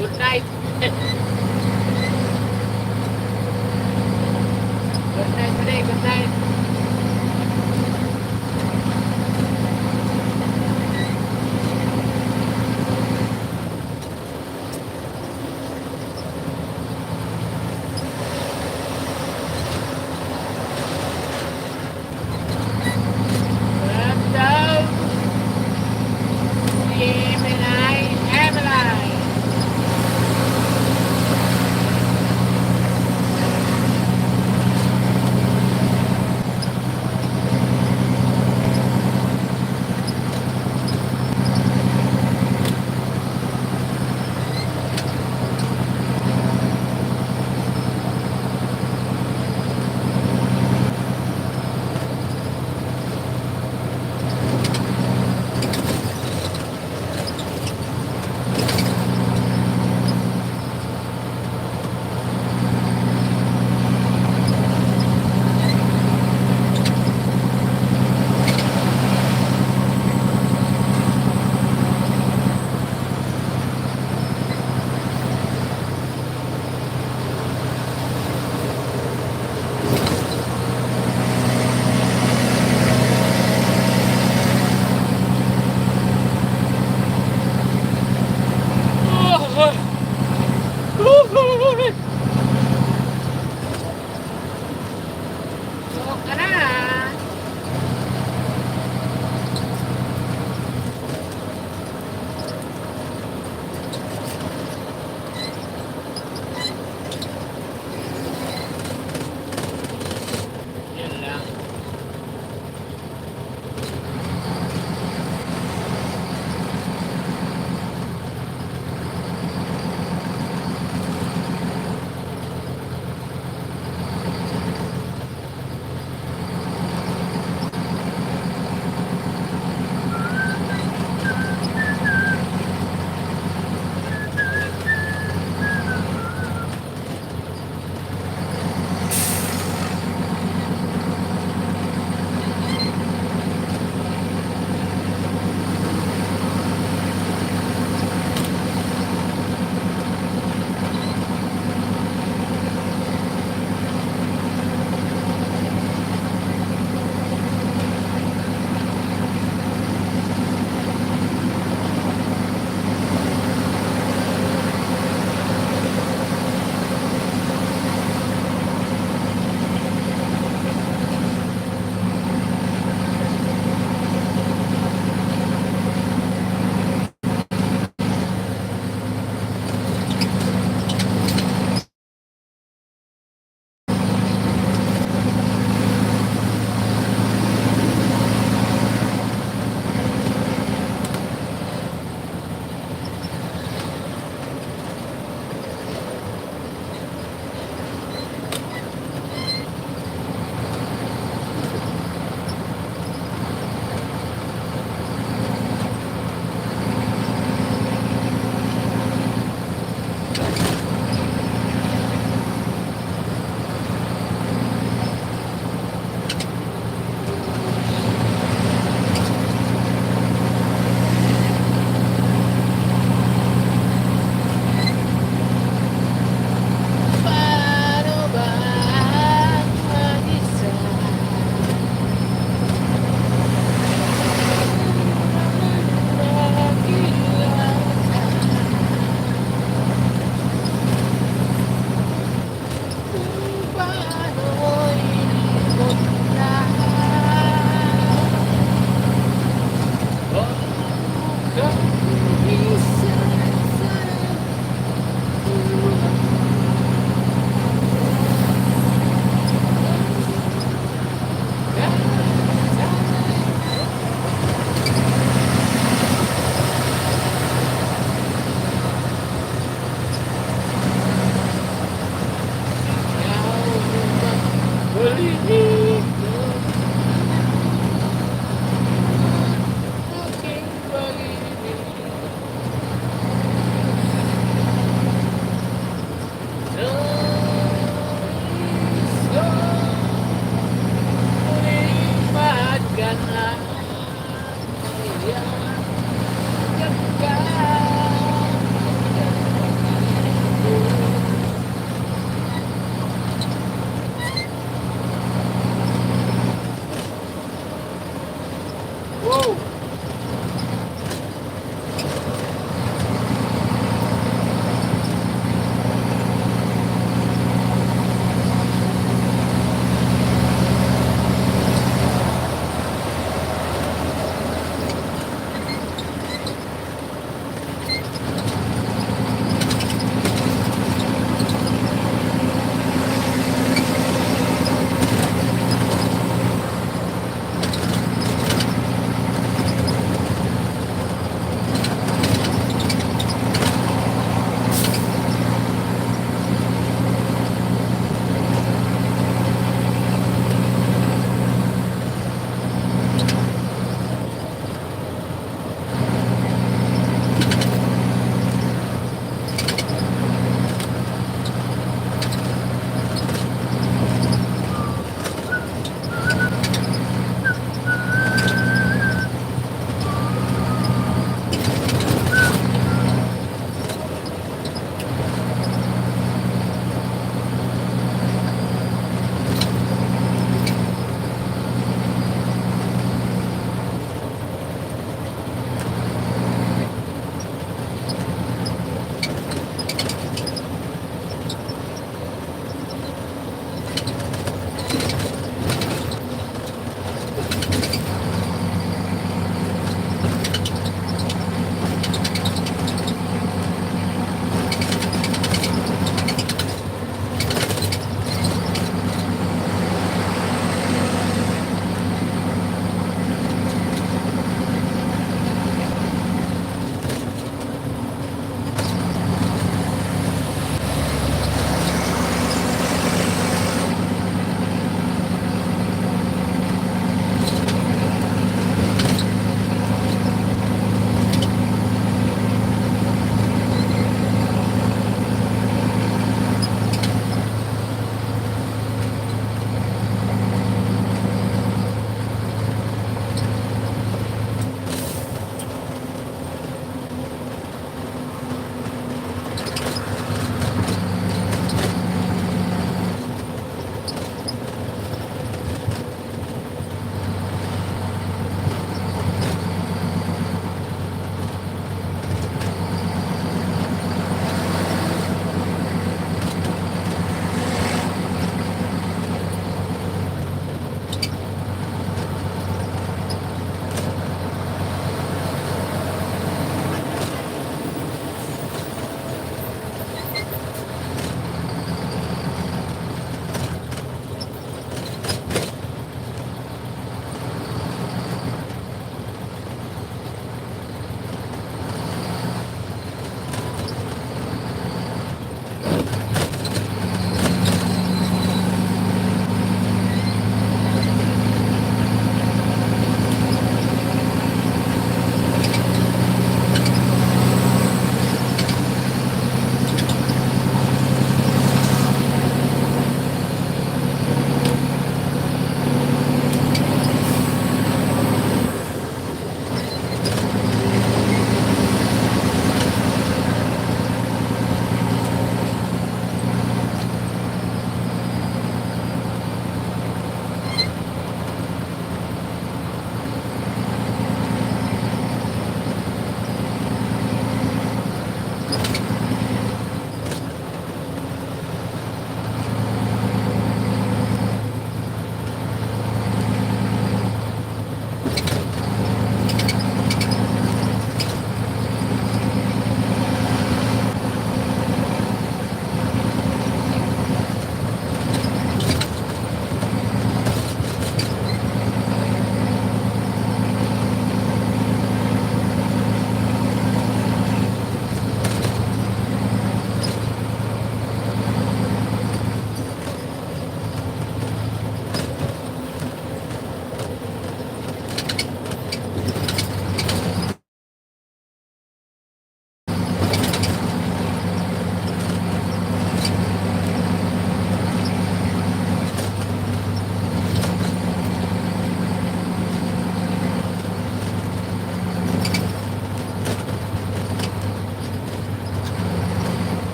Good night. Good night, good night.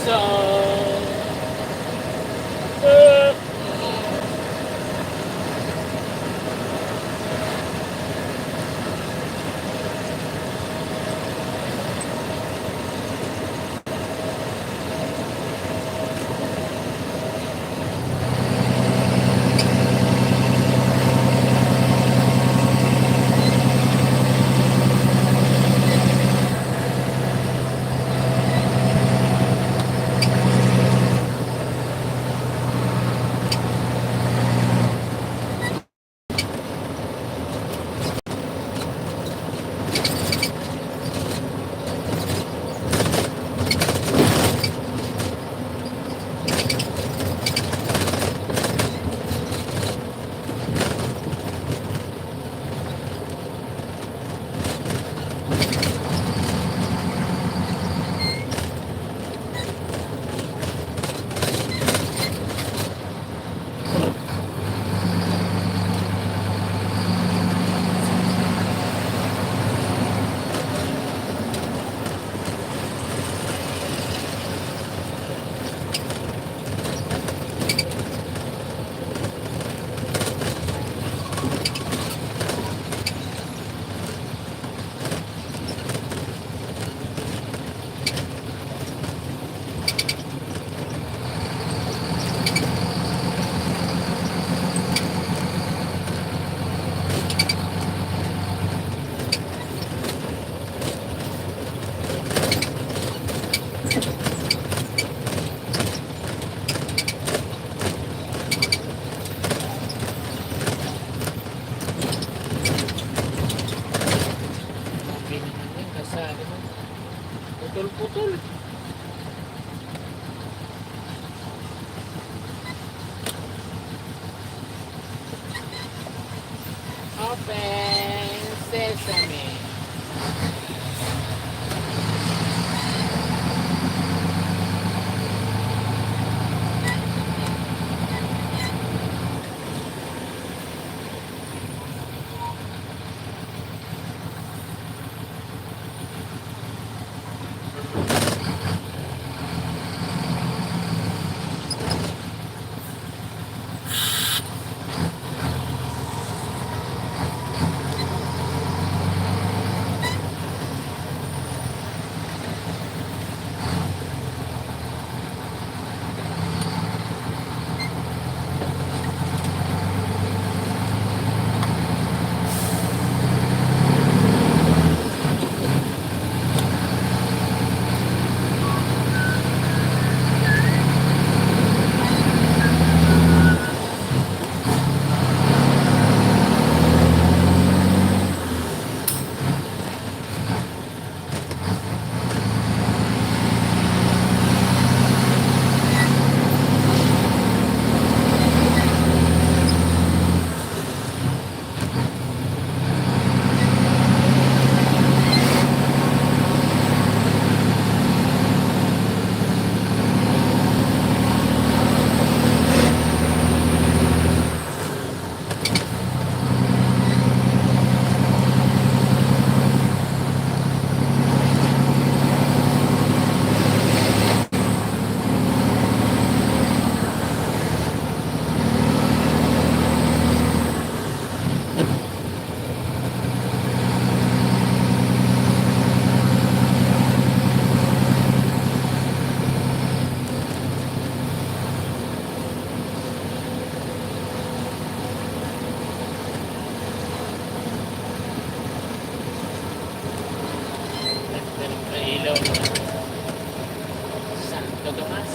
So, okay naman yan. Kasali mo. Putol-putol. Open sesame. Ilaw mo. Santo Tomas.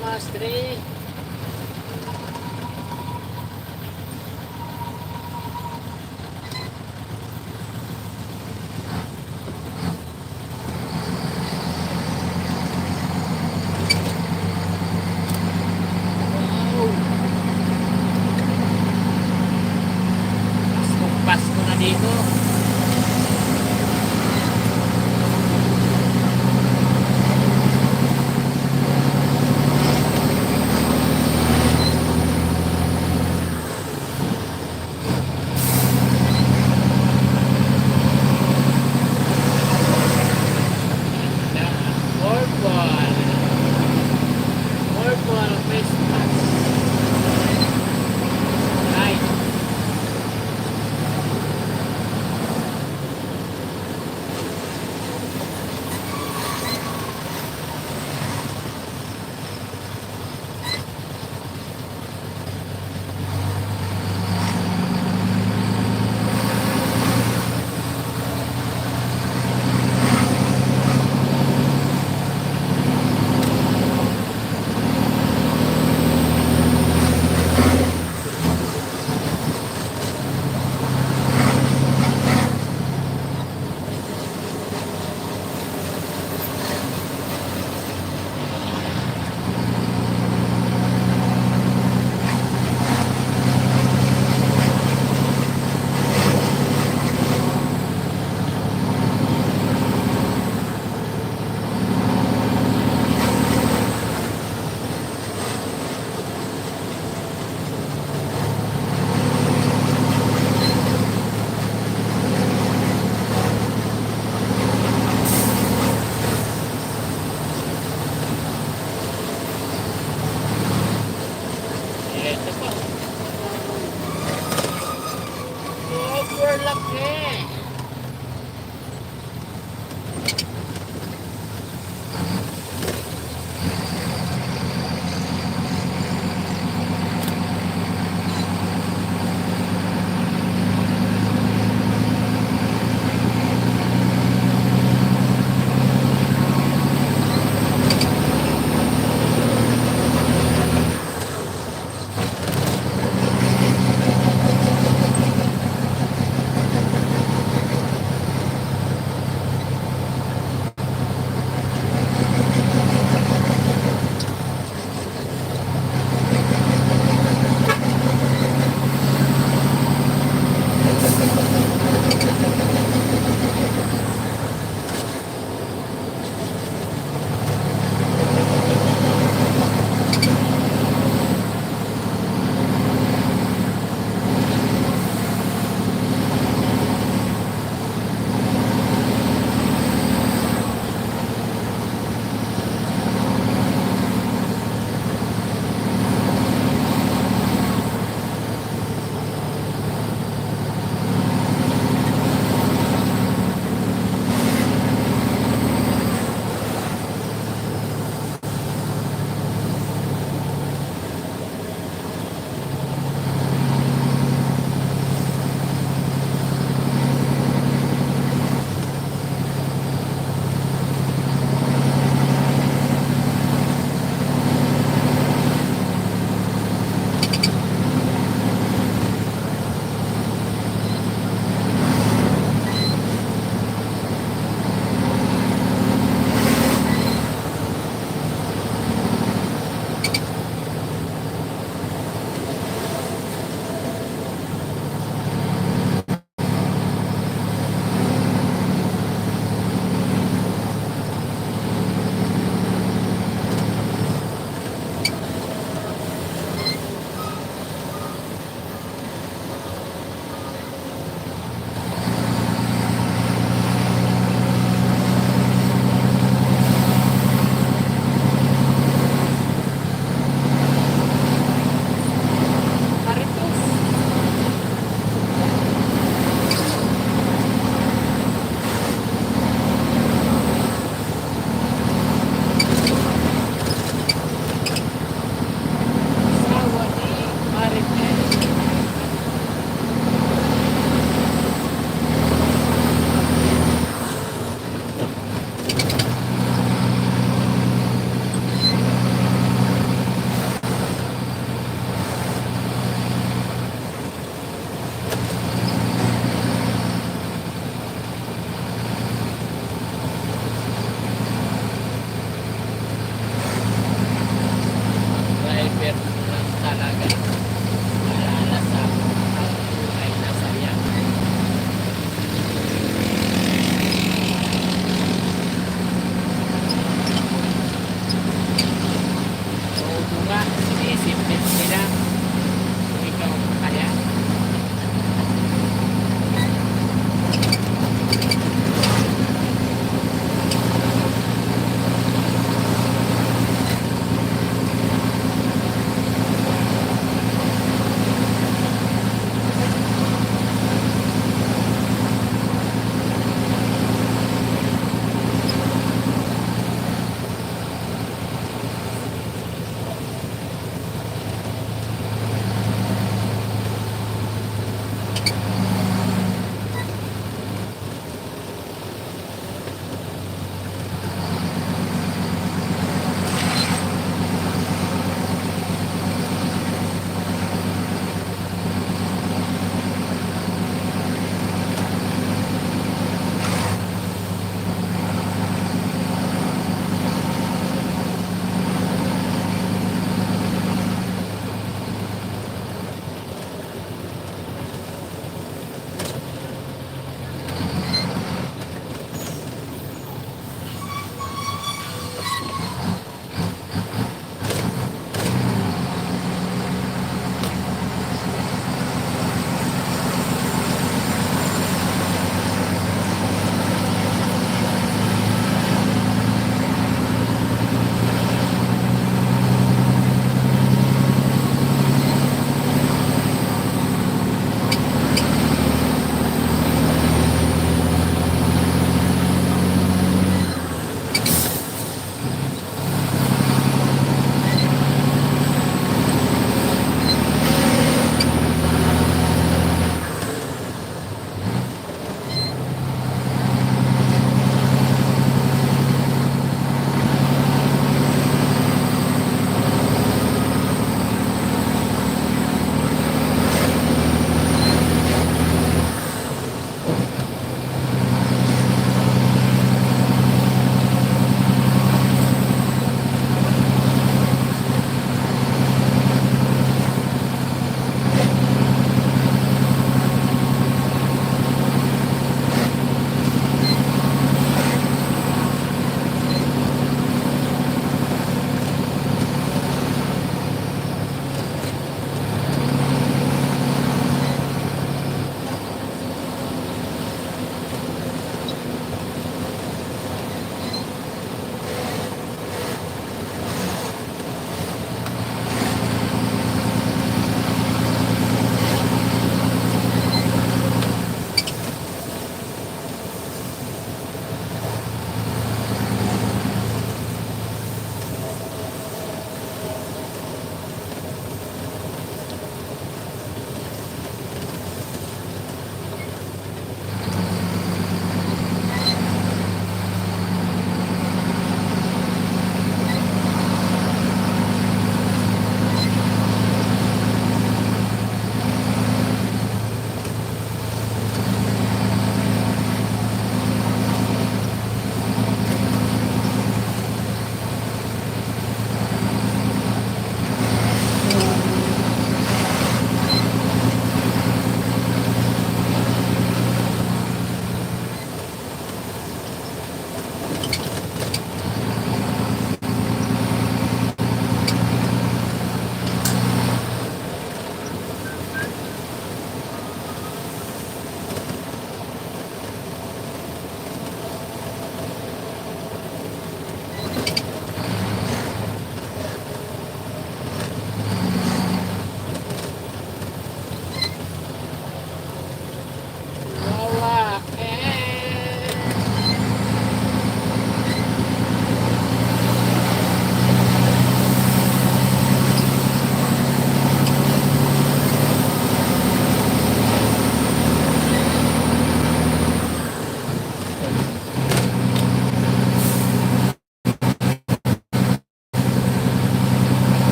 Mastre. Wow. Pasko na dito.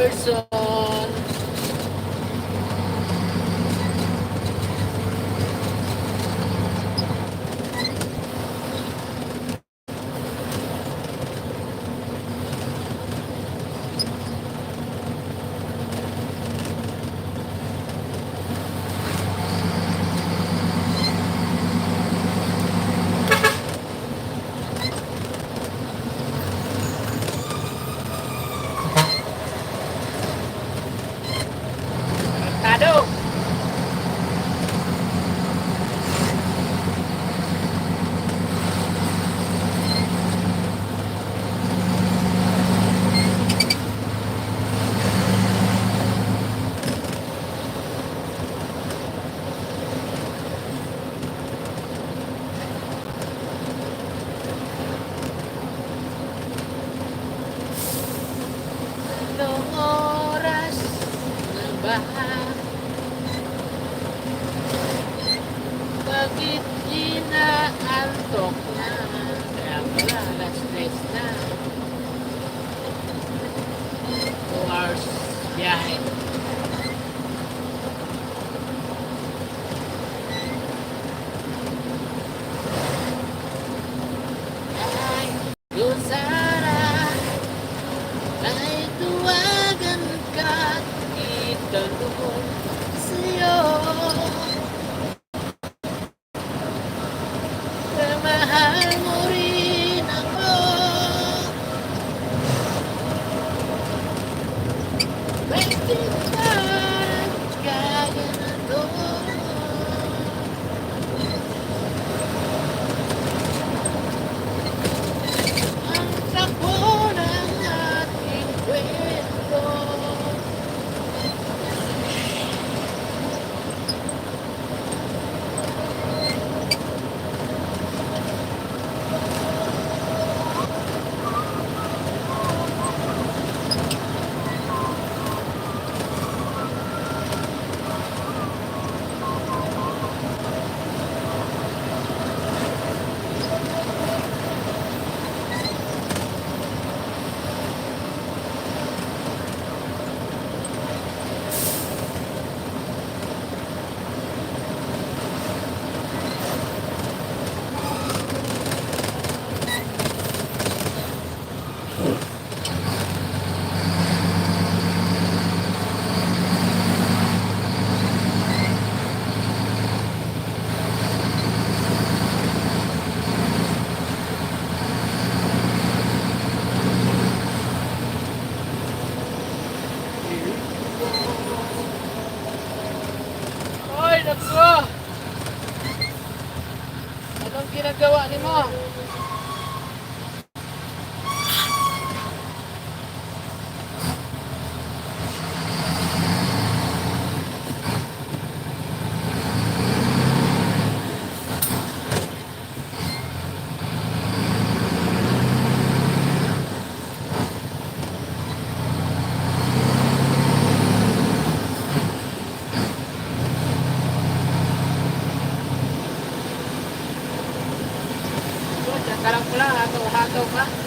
person. Tarantado. Anong oras na ba? Bakit inaantok na? Kaya pala, alas 3 na. 2 hours biyahe. Ay, Lusara, ay tuwagan ka, itanong sa'yo. Mahal mo rin ako. Bakit parang kaganito? Ang takbo ng ating kwento. Oy, nako! Anong ginagawa ni mo? Diyan ka lang pala, hataw-hataw ka.